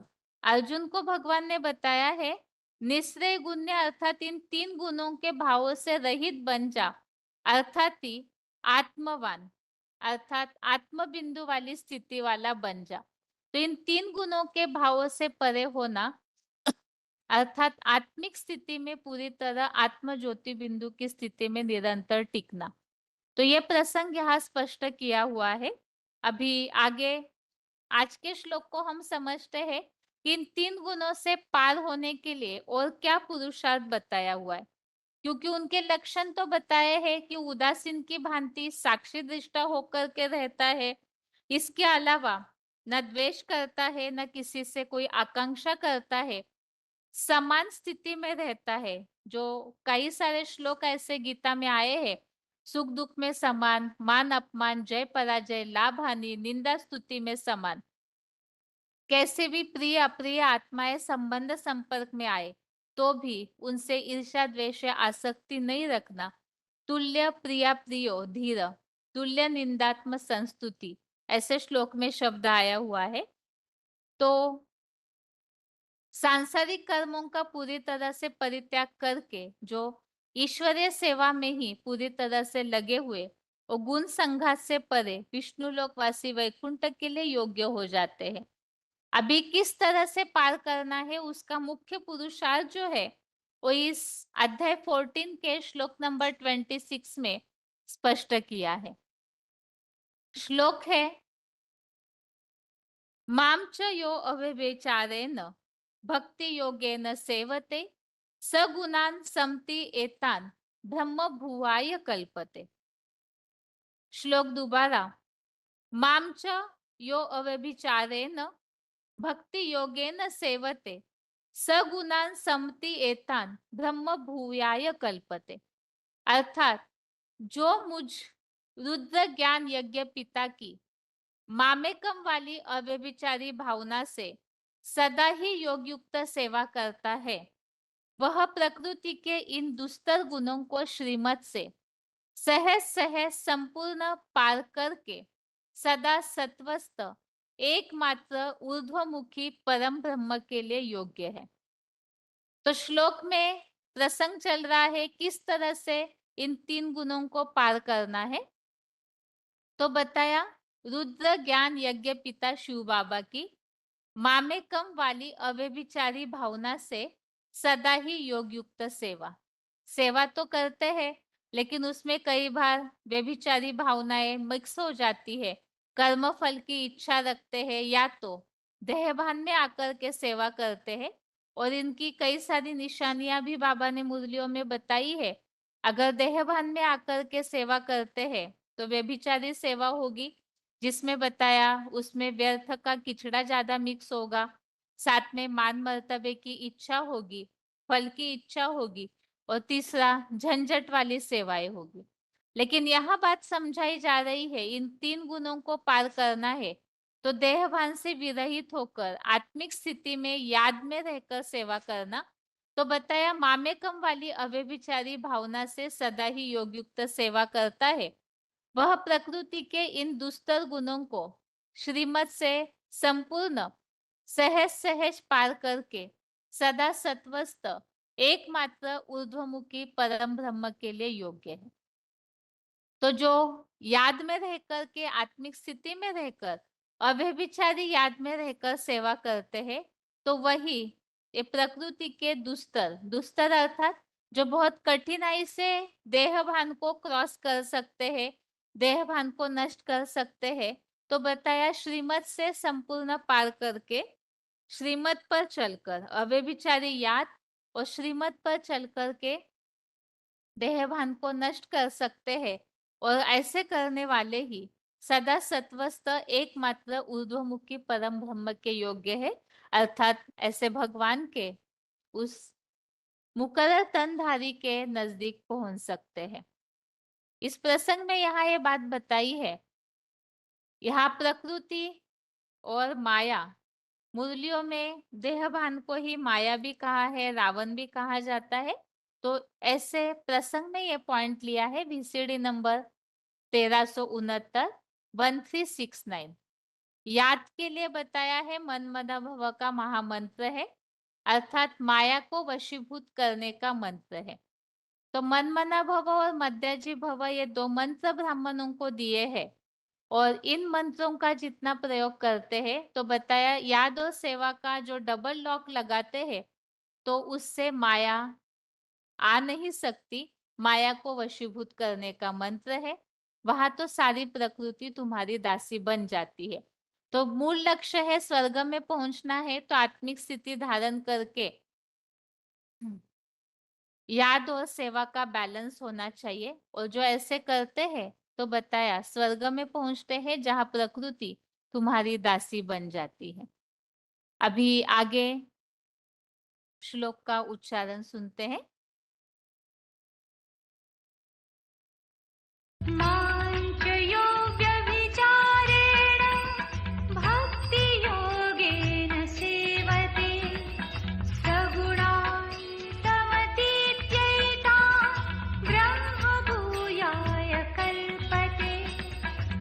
अर्जुन को भगवान ने बताया है निश्चय गुण्य अर्थात इन 3 गुणों के भावों से रहित बन जा, अर्थात ही आत्मवान अर्थात आत्म बिंदु वाली स्थिति वाला बन जा। तो इन 3 गुणों के भावों से परे होना अर्थात आत्मिक स्थिति में पूरी तरह आत्म ज्योति बिंदु की स्थिति में निरंतर टिकना। तो ये प्रसंग यहाँ स्पष्ट किया हुआ है। अभी आगे आज के श्लोक को हम समझते हैं कि इन 3 गुणों से पार होने के लिए और क्या पुरुषार्थ बताया हुआ है, क्योंकि उनके लक्षण तो बताए हैं कि उदासीन की भांति साक्षी दृष्टा होकर के रहता है। इसके अलावा न द्वेष करता है, न किसी से कोई आकांक्षा करता है, समान स्थिति में रहता है। जो कई सारे श्लोक ऐसे गीता में आए हैं, सुख दुख में समान, मान अपमान, जय पराजय, लाभ हानि, निंदा स्तुति में समान। कैसे भी प्रिय अप्रिय आत्माएं संबंध संपर्क में आए तो भी उनसे ईर्ष्या द्वेष या आसक्ति नहीं रखना। तुल्य प्रिया प्रियो धीर, तुल्य निंदात्म संस्तुति, ऐसे श्लोक में शब्द आया हुआ है। तो सांसारिक कर्मों का पूरी तरह से परित्याग करके जो ईश्वरीय सेवा में ही पूरी तरह से लगे हुए और गुण संघात से परे विष्णु लोकवासी वैकुंठ के लिए योग्य हो जाते हैं। अभी किस तरह से पार करना है उसका मुख्य पुरुषार्थ जो है वो इस अध्याय 14 के श्लोक नंबर 26 में स्पष्ट किया है। श्लोक है, माम च यो अव्यभिचारेण भक्ति योगेन सेवते सगुणान समति एतान ब्रह्म भुवाय कल्पते। श्लोक दोबारा, माम च यो अव्यभिचारेण भक्ति योगेन सेवते सगुणान समति एतान ब्रह्म भूयाय कल्पते। अर्थात जो मुझ रुद्र ज्ञान यज्ञ पिता की मामेकम वाली अव्यभिचारी भावना से सदा ही योग युक्त सेवा करता है, वह प्रकृति के इन दुस्तर गुणों को श्रीमत से सहज सहज संपूर्ण पार करके सदा सत्वस्थ एकमात्र ऊर्ध्वमुखी परम ब्रह्म के लिए योग्य है। तो श्लोक में प्रसंग चल रहा है, किस तरह से इन 3 गुणों को पार करना है। तो बताया रुद्र ज्ञान यज्ञ पिता शिव बाबा की मामेकम वाली अव्यभिचारी भावना से सदा ही योग युक्त सेवा। सेवा तो करते हैं, लेकिन उसमें कई बार व्यभिचारी भावनाएं मिक्स हो जाती है। कर्म फल की इच्छा रखते हैं या तो देहभान में आकर के सेवा करते हैं, और इनकी कई सारी निशानियां भी बाबा ने मुरलियों में बताई है। अगर देहभान में आकर के सेवा करते हैं तो व्यभिचारी सेवा होगी, जिसमें बताया उसमें व्यर्थ का किचड़ा ज्यादा मिक्स होगा, साथ में मान मर्तबे की इच्छा होगी, फल की इच्छा होगी, और तीसरा झंझट वाली सेवाएं होगी। लेकिन यहाँ बात समझाई जा रही है, इन 3 गुणों को पार करना है तो देहभान से विरहित होकर आत्मिक स्थिति में याद में रहकर सेवा करना। तो बताया मामेकम वाली अव्यभिचारी भावना से सदा ही योग युक्त सेवा करता है, वह प्रकृति के इन दुस्तर गुणों को श्रीमत से संपूर्ण सहज सहज पार करके सदा सत्वस्थ एकमात्र ऊर्ध्वमुखी परम ब्रह्म के लिए योग्य है। तो जो याद में रहकर के आत्मिक स्थिति में रहकर अव्यभिचारी याद में रहकर सेवा करते हैं, तो वही ये प्रकृति के दुस्तर, दुस्तर अर्थात जो बहुत कठिनाई से देहभान को क्रॉस कर सकते हैं, देहभान को नष्ट कर सकते हैं। तो बताया श्रीमत से संपूर्ण पार करके श्रीमत पर चलकर अव्यभिचारी याद और श्रीमत पर चल करके देहभान को नष्ट कर सकते हैं, और ऐसे करने वाले ही सदा सत्वस्थ एकमात्र ऊर्ध्वमुखी परम ब्रह्म के योग्य है, अर्थात ऐसे भगवान के उस मुकर्रर तनधारी के नजदीक पहुंच सकते हैं। इस प्रसंग में यहाँ ये बात बताई है, यहाँ प्रकृति और माया, मुरलियों में देहभान को ही माया भी कहा है, रावण भी कहा जाता है। तो ऐसे प्रसंग में ये पॉइंट लिया है VCD नंबर 1369 1369। याद के लिए बताया है मन मद भव का महामंत्र है, अर्थात माया को वशीभूत करने का मंत्र है। तो मन मना भव और मध्याजी भव ये 2 मंत्र ब्राह्मणों को दिए हैं, और इन मंत्रों का जितना प्रयोग करते हैं तो बताया याद और सेवा का जो डबल लॉक लगाते हैं तो उससे माया आ नहीं सकती। माया को वशीभूत करने का मंत्र है, वहां तो सारी प्रकृति तुम्हारी दासी बन जाती है। तो मूल लक्ष्य है स्वर्ग में पहुंचना है, तो आत्मिक स्थिति धारण करके याद और सेवा का बैलेंस होना चाहिए, और जो ऐसे करते हैं तो बताया स्वर्ग में पहुंचते हैं जहां प्रकृति तुम्हारी दासी बन जाती है। अभी आगे श्लोक का उच्चारण सुनते हैं।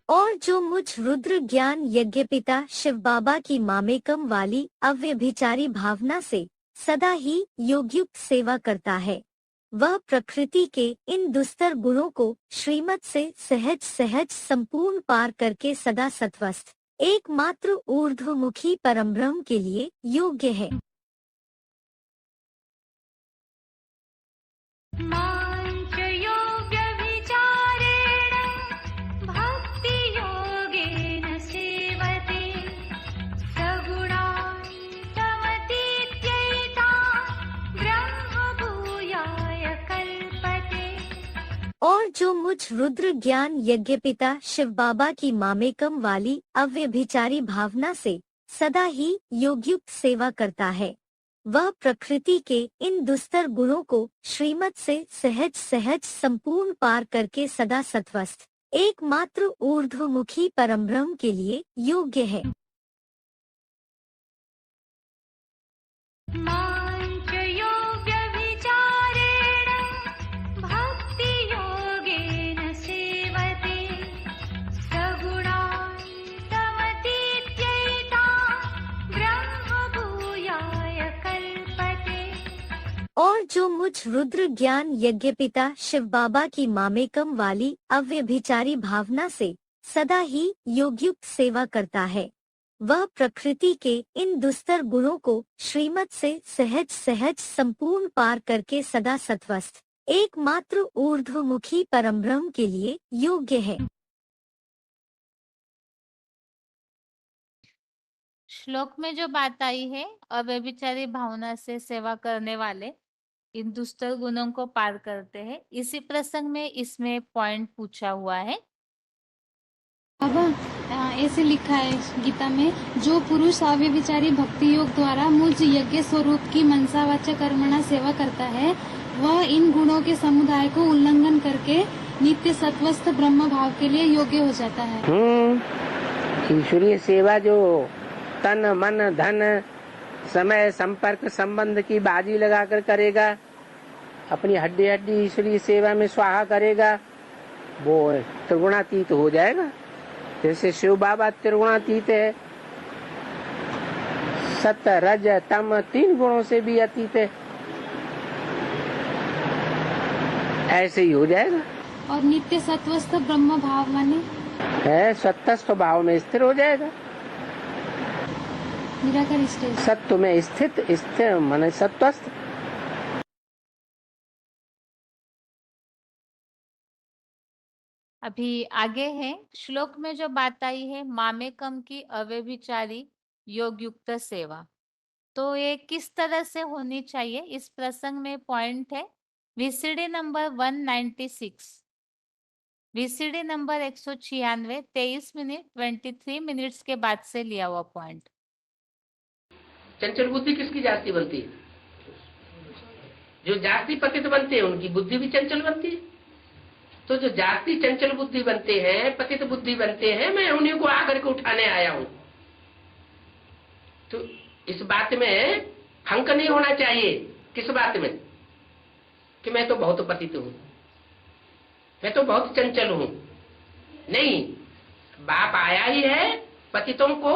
और जो मुझ रुद्र ज्ञान यज्ञ पिता शिव बाबा की मामेकम वाली अव्यभिचारी भावना से सदा ही योगयुक्त सेवा करता है, वह प्रकृति के इन दुस्तर गुणों को श्रीमत से सहज सहज संपूर्ण पार करके सदा सत्वस्थ एकमात्र ऊर्ध्वमुखी परमब्रह्म के लिए योग्य है। और जो मुझ रुद्र ज्ञान यज्ञ पिता शिव बाबा की मामेकम वाली अव्यभिचारी भावना से सदा ही योगयुक्त सेवा करता है, वह प्रकृति के इन दुस्तर गुणों को श्रीमत से सहज सहज संपूर्ण पार करके सदा सत्वस्थ एकमात्र ऊर्ध्वमुखी परमब्रह्म के लिए योग्य है। और जो मुझ रुद्र ज्ञान यज्ञपिता शिव बाबा की मामेकम वाली अव्यभिचारी भावना से सदा ही योगयुक्त सेवा करता है, वह प्रकृति के इन दुस्तर गुणों को श्रीमत से सहज सहज संपूर्ण पार करके सदा सत्वस्थ एकमात्र ऊर्ध्वमुखी परमब्रह्म के लिए योग्य है। श्लोक में जो बात आई है, अव्यभिचारी भावना से सेवा करने वाले इन दुस्तर गुणों को पार करते हैं, इसी प्रसंग में इसमें पॉइंट पूछा हुआ है। बाबा ऐसे लिखा है गीता में, जो पुरुष अव्यभिचारी भक्ति योग द्वारा मुझ यज्ञ स्वरूप की मनसावाच्य कर्मणा सेवा करता है, वह इन गुणों के समुदाय को उल्लंघन करके नित्य सत्वस्थ ब्रह्म भाव के लिए योग्य हो जाता है। ईश्वरीय सेवा जो तन मन धन समय संपर्क संबंध की बाजी लगाकर करेगा, अपनी हड्डी हड्डी ईश्वरीय सेवा में स्वाहा करेगा, वो त्रिगुणातीत हो जाएगा। जैसे शिव बाबा त्रिगुणातीत है, सत्य रज तम 3 गुणों से भी अतीत है, ऐसे ही हो जाएगा। और नित्य सत्वस्थ ब्रह्म भाव माने है सत्वस्थ भाव में स्थिर हो जाएगा। निराकार स्टेज सत्व में स्थित, स्थिर माने सत्वस्थ। अभी आगे है, श्लोक में जो बात आई है मामेकम की अव्यभिचारी योग युक्त सेवा, तो ये किस तरह से होनी चाहिए, इस प्रसंग में पॉइंट है VCD number 196, VCD number 196, 23 minute 23 minutes के बाद से लिया हुआ पॉइंट। चंचल बुद्धि किसकी जास्ती बनती है? जो जास्ती पतित बनते हैं उनकी बुद्धि भी चंचल बनती है। तो जो जास्ती चंचल बुद्धि बनते हैं, पतित बुद्धि बनते हैं, मैं उन्हीं को आकर के उठाने आया हूं। तो इस बात में हंक नहीं होना चाहिए। किस बात में? कि मैं तो बहुत पतित हूं, मैं तो बहुत चंचल हूं। नहीं, बाप आया ही है पतितों को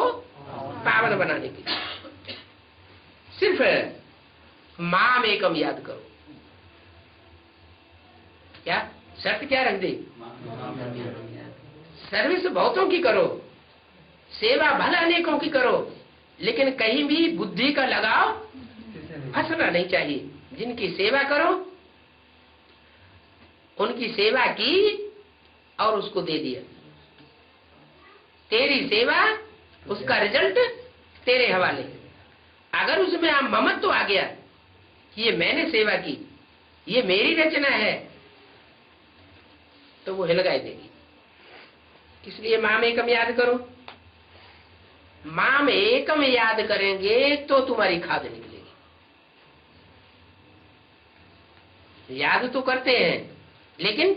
पावन बनाने के लिए। सिर्फ माम एकम याद करो। क्या शर्त क्या रख दी? सर्विस बहुतों की करो, सेवा भला अनेकों की करो, लेकिन कहीं भी बुद्धि का लगाव फंसना नहीं चाहिए। जिनकी सेवा करो उनकी सेवा की और उसको दे दिया। तेरी सेवा, उसका रिजल्ट तेरे हवाले। अगर उसमें आप ममत्व आ गया कि ये मैंने सेवा की, ये मेरी रचना है, तो वो हिलगाई देगी। इसलिए माम एकम याद करो। माम एकम याद करेंगे तो तुम्हारी खाद निकलेगी। याद तो करते हैं, लेकिन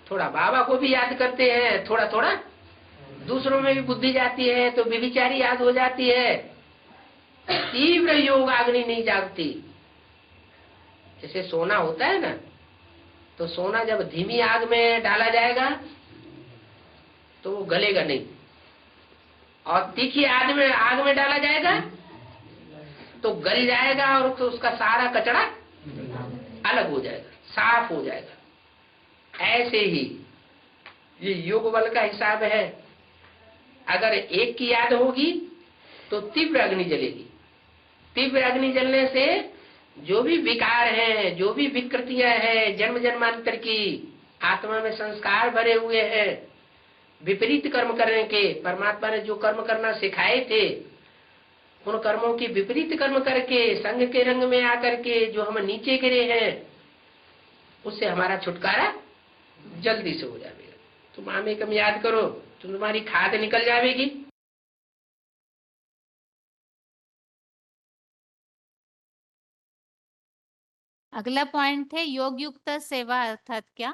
थोड़ा बाबा को भी याद करते हैं, थोड़ा थोड़ा दूसरों में भी बुद्धि जाती है, तो व्यभिचारी याद हो जाती है। तीव्र योग अग्नि नहीं जागती। जैसे सोना होता है ना, तो सोना जब धीमी आग में डाला जाएगा तो वो गलेगा नहीं, और तीखी आग में डाला जाएगा तो गल जाएगा, और तो उसका सारा कचरा अलग हो जाएगा, साफ हो जाएगा। ऐसे ही ये योग बल का हिसाब है। अगर एक की याद होगी तो तीव्र अग्नि जलेगी। तीव्र अग्नि जलने से जो भी विकार हैं, जो भी विकृतियां हैं, जन्म जन्मांतर की आत्मा में संस्कार भरे हुए हैं, विपरीत कर्म करने के, परमात्मा ने जो कर्म करना सिखाए थे, उन कर्मों की विपरीत कर्म करके संग के रंग में आकर के जो हम नीचे गिरे हैं, उससे हमारा छुटकारा जल्दी से हो जाएगा। तुम माम एकम याद करो तो तुम्हारी खाद निकल जाएगी। अगला पॉइंट है योग युक्त सेवा अर्थात क्या।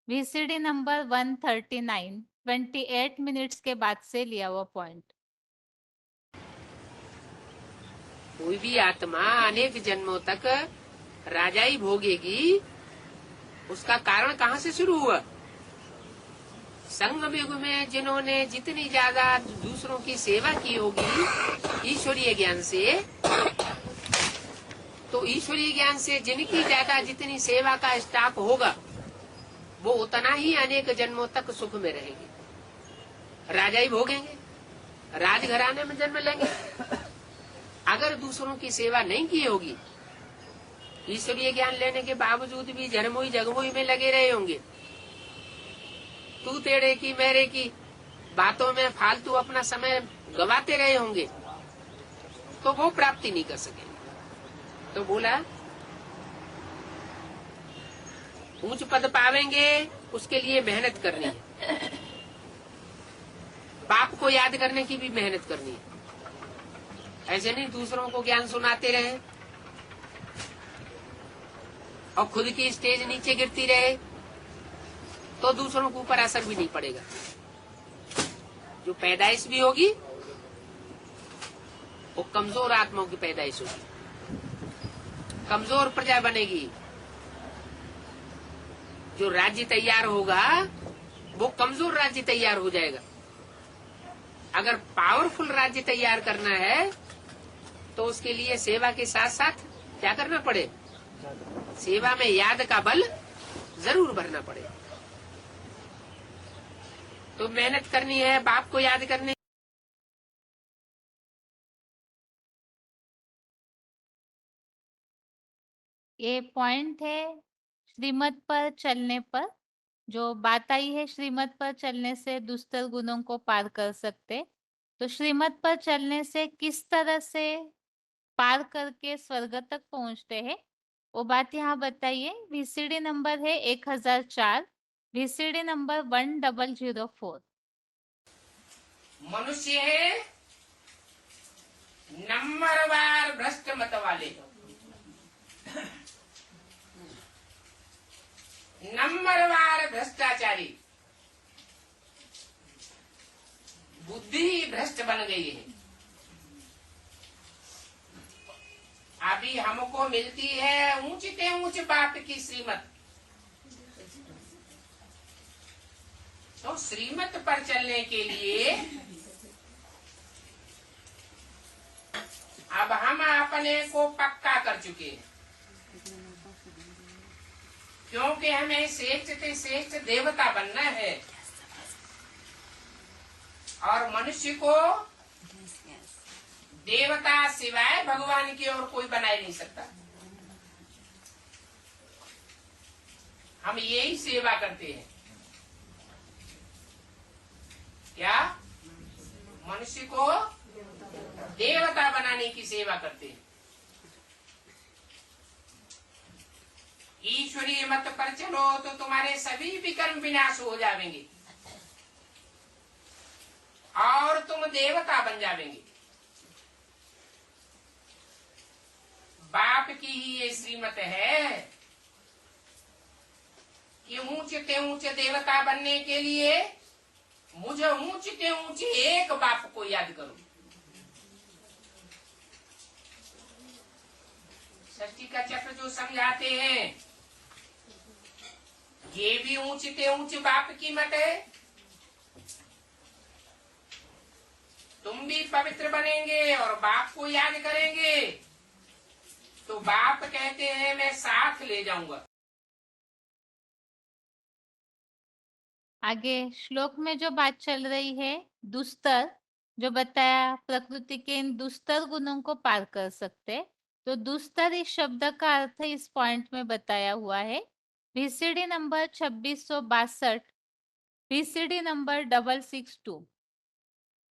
VCD नंबर 139, 28 मिनट्स के बाद से लिया हुआ पॉइंट। कोई भी आत्मा अनेक जन्मों तक राजाई भोगेगी, उसका कारण कहाँ से शुरू हुआ? संगम युग में जिन्होंने जितनी ज्यादा दूसरों की सेवा की होगी ईश्वरीय ज्ञान से, तो ईश्वरीय ज्ञान से जिनकी ज्यादा जितनी सेवा का स्टॉक होगा वो उतना ही अनेक जन्मों तक सुख में रहेंगे, राजा ही भोगेंगे, राजघराने में जन्म लेंगे। अगर दूसरों की सेवा नहीं की होगी, ईश्वरीय ज्ञान लेने के बावजूद भी जन्मोई जगमोई में लगे रहे होंगे, तू तेरे की मेरे की बातों में फालतू अपना समय गवाते रहे होंगे, तो वो प्राप्ति नहीं कर सकेंगे। तो बोला ऊंच पद पावेंगे उसके लिए मेहनत करनी है, बाप को याद करने की भी मेहनत करनी है। ऐसे नहीं दूसरों को ज्ञान सुनाते रहे और खुद की स्टेज नीचे गिरती रहे तो दूसरों के ऊपर असर भी नहीं पड़ेगा। जो पैदाइश भी होगी वो कमजोर आत्माओं की पैदाइश होगी, कमजोर प्रजा बनेगी। जो राज्य तैयार होगा वो कमजोर राज्य तैयार हो जाएगा। अगर पावरफुल राज्य तैयार करना है तो उसके लिए सेवा के साथ साथ क्या करना पड़े, सेवा में याद का बल जरूर भरना पड़ेगा। तो मेहनत करनी है, बाप को याद करने। ये पॉइंट है श्रीमत पर चलने पर, जो बात आई है श्रीमत पर चलने से दुस्तर गुणों को पार कर सकते। तो श्रीमत पर चलने से किस तरह से पार करके स्वर्ग तक पहुंचते हैं वो बात यहाँ बताइए। वीसीडी नंबर है 1004, वीसीडी नंबर 1004। मनुष्य है नंबरवार भ्रष्ट मत वाले, नंबरवार भ्रष्टाचारी, बुद्धि भ्रष्ट बन गई है। अभी हमको मिलती है ऊंचते ऊंच बाप की श्रीमत, तो श्रीमत पर चलने के लिए अब हम अपने को पक्का कर चुके हैं, क्योंकि हमें श्रेष्ठ से श्रेष्ठ देवता बनना है और मनुष्य को देवता सिवाय भगवान की और कोई बना ही नहीं सकता। हम यही सेवा करते हैं, क्या मनुष्य को देवता बनाने की सेवा करते हैं। ईश्वरीय मत पर चलो तो तुम्हारे सभी विकर्म विनाश हो जाएंगे और तुम देवता बन जाएंगे। बाप की ही ये श्रीमत है कि ऊंचते ऊंचे देवता बनने के लिए मुझे ऊंचते ऊंचे एक बाप को याद करो। षष्ठी का चक्र जो समझाते हैं ये भी ऊंचते ऊंचे बाप की मत है। तुम भी पवित्र बनेंगे और बाप को याद करेंगे तो बाप कहते हैं मैं साथ ले जाऊंगा। आगे श्लोक में जो बात चल रही है दुस्तर, जो बताया प्रकृति के इन दुस्तर गुणों को पार कर सकते, तो दुस्तर इस शब्द का अर्थ इस पॉइंट में बताया हुआ है। VCD number 2662, VCD number 662,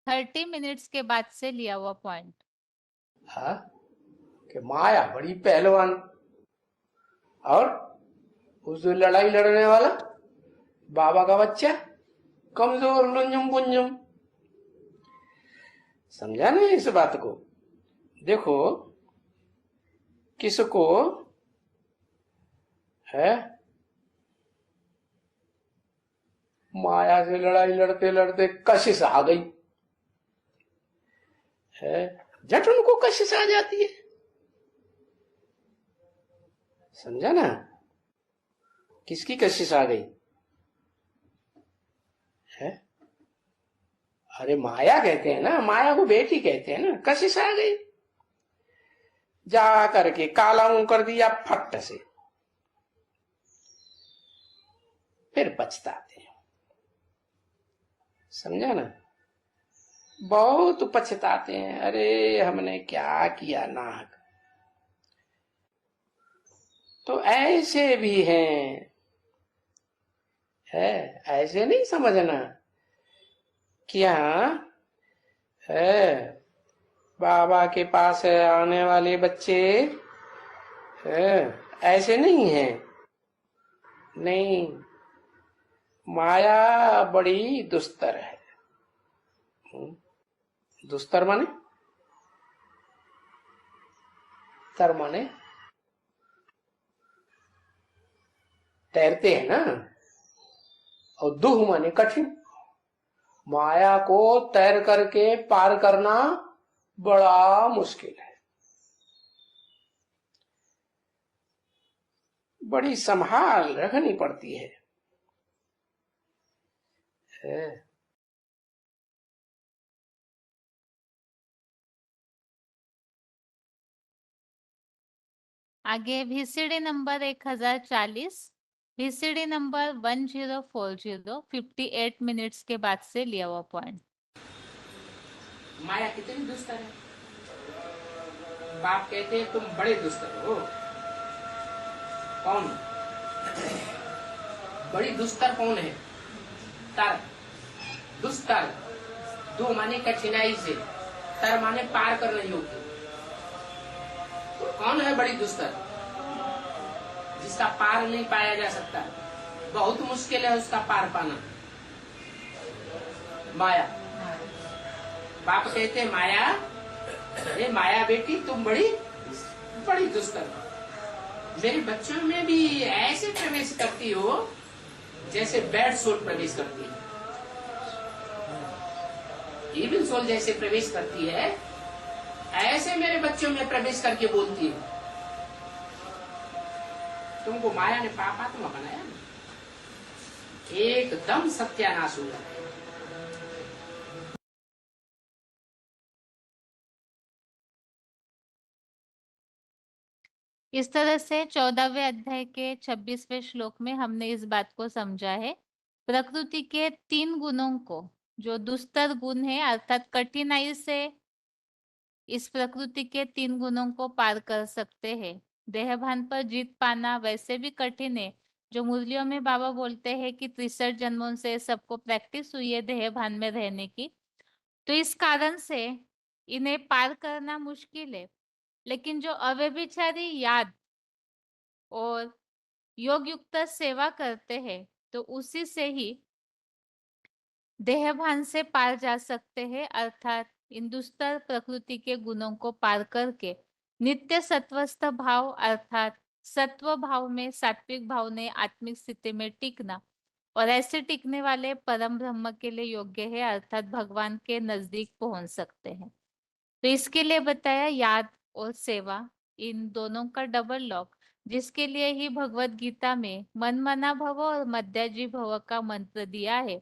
30 minutes के बाद से लिया हुआ पॉइंट। हाँ कि माया बड़ी पहलवान और उस जो लड़ाई लड़ने वाला बाबा का बच्चा कमजोर लुंजुम पुंजुम। समझा नहीं इस बात को? देखो किसको है माया से लड़ाई लड़ते लड़ते कशिश आ गई है, झट उनको कशिश आ जाती है। समझा ना? किसकी कशिश आ गई है? अरे माया कहते हैं ना, माया को बेटी कहते हैं ना। कशिश आ गई, जा करके काला मुंह कर दिया फट से, फिर पछताते हैं। समझा ना? बहुत पछताते हैं, अरे हमने क्या किया नाहक। तो ऐसे भी हैं, है ऐसे नहीं समझना कि हाँ है बाबा के पास आने वाले बच्चे है, ऐसे नहीं है। नहीं, माया बड़ी दुस्तर है। दुस्तर माने तर माने तैरते हैं ना, और दुह माने कठिन। माया को तैर करके पार करना बड़ा मुश्किल है, बड़ी संभाल रखनी पड़ती है। आगे VCD number 1040, VCD number 1040, 58 minutes के बाद से लिया हुआ पॉइंट। माया कितनी दुस्तर है। बाप कहते हैं तुम बड़े दुस्तर हो। कौन बड़ी दुस्तर कौन है? तर, दुस्तर, दो माने कठिनाई से, तर माने पार करने योग्य। तो कौन है बड़ी दुस्तर? जिसका पार नहीं पाया जा सकता, बहुत मुश्किल है उसका पार पाना। माया। बाप कहते माया, अरे माया बेटी तुम बड़ी बड़ी दुस्तर, मेरे बच्चों में भी ऐसे प्रवेश करती हो जैसे बैड सोल प्रवेश करती है, इविल सोल जैसे प्रवेश करती है, ऐसे मेरे बच्चों में प्रवेश करके बोलती है। तुमको माया ने पापात्मा बनाया ना, एकदम सत्यानाश हो जाता है। इस तरह से 14वें अध्याय के 26वें श्लोक में हमने इस बात को समझा है, प्रकृति के 3 गुणों को, जो दुस्तर गुण है अर्थात कठिनाई से इस प्रकृति के 3 गुणों को पार कर सकते हैं। देहभान पर जीत पाना वैसे भी कठिन है, जो मुरलियों में बाबा बोलते हैं कि 63 जन्मों से सबको प्रैक्टिस हुई है देहभान में रहने की, तो इस कारण से इन्हें पार करना मुश्किल है। लेकिन जो अव्यभिचारी याद और योग युक्त सेवा करते हैं, तो उसी से ही देहभान से पार जा सकते हैं, अर्थात इन दुस्तर प्रकृति के गुणों को पार करके नित्य सत्वस्थ भाव अर्थात सत्व भाव में, सात्विक भाव ने आत्मिक स्थिति में टिकना, और ऐसे टिकने वाले परम ब्रह्म के लिए योग्य है, अर्थात भगवान के नजदीक पहुंच सकते हैं। तो इसके लिए बताया याद और सेवा, इन दोनों का डबल लॉक, जिसके लिए ही भगवत गीता में मन मना भव और मध्याजी भव का मंत्र दिया है,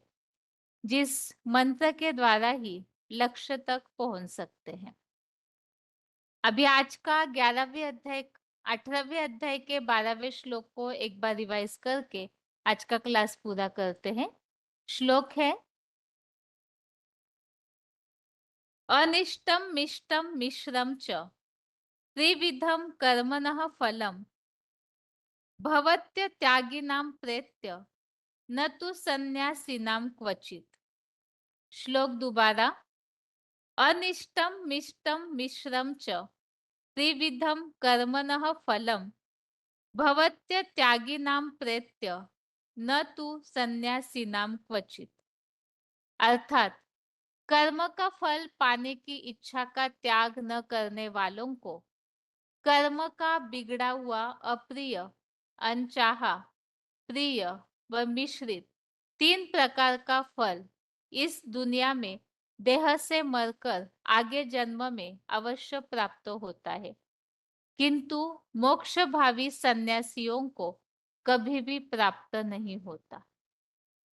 जिस मंत्र के द्वारा ही लक्ष्य तक पहुंच सकते हैं। अभी आज का 11वें अध्याय 18वें अध्याय के 12वें श्लोक को एक बार रिवाइज करके आज का क्लास पूरा करते हैं। श्लोक है, अनिष्टम मिष्टम मिश्रम च त्रिविधम कर्मणः फलम भवत्य त्यागिनां प्रेत्य न तु सन्यासिनां क्वचित। श्लोक दोबारा, अनिष्टम मिष्टम मिश्रम च त्रिविधम कर्मणः फलम भवत्य त्यागिनां प्रेत्य न तु सन्यासिनां क्वचित। अर्थात कर्म का फल पाने की इच्छा का त्याग न करने वालों को कर्म का बिगड़ा हुआ अप्रिय, अनचाहा, प्रिय व मिश्रित 3 प्रकार का फल इस दुनिया में देह से मरकर आगे जन्म में अवश्य प्राप्त होता है, किंतु मोक्ष भावी सन्यासियों को कभी भी प्राप्त नहीं होता।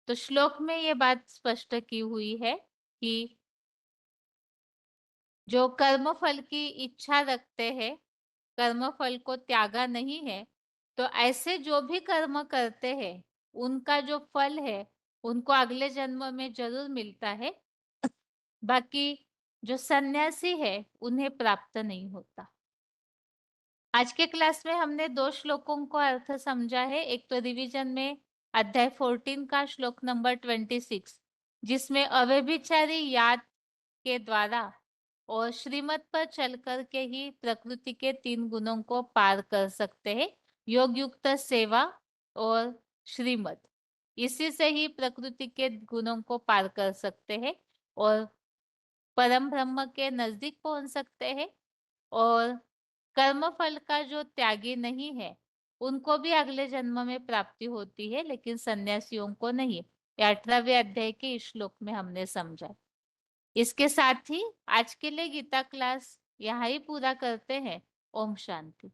तो श्लोक में ये बात स्पष्ट की हुई है कि जो कर्म फल की इच्छा रखते हैं कर्म फल को त्यागा नहीं है, तो ऐसे जो भी कर्म करते हैं, उनका जो फल है, उनको अगले जन्म में ज़रूर मिलता है। बाकी जो सन्यासी है, उन्हें प्राप्त नहीं होता। आज के क्लास में हमने 2 श्लोकों को अर्थ समझा है। एक तो रिवीजन में अध्याय 14 का श्लोक नंबर 26, जिसमें अव्यभिचारी याद के द्वारा और श्रीमत पर चल कर के ही प्रकृति के 3 गुणों को पार कर सकते हैं। योग युक्त सेवा और श्रीमत, इसी से ही प्रकृति के गुणों को पार कर सकते हैं और परम ब्रह्म के नजदीक पहुंच सकते हैं। और कर्म फल का जो त्यागी नहीं है, उनको भी अगले जन्म में प्राप्ति होती है, लेकिन सन्यासियों को नहीं। ये 18वें अध्याय के इस श्लोक में हमने समझा। इसके साथ ही आज के लिए गीता क्लास यहाँ ही पूरा करते हैं। ओम शांति।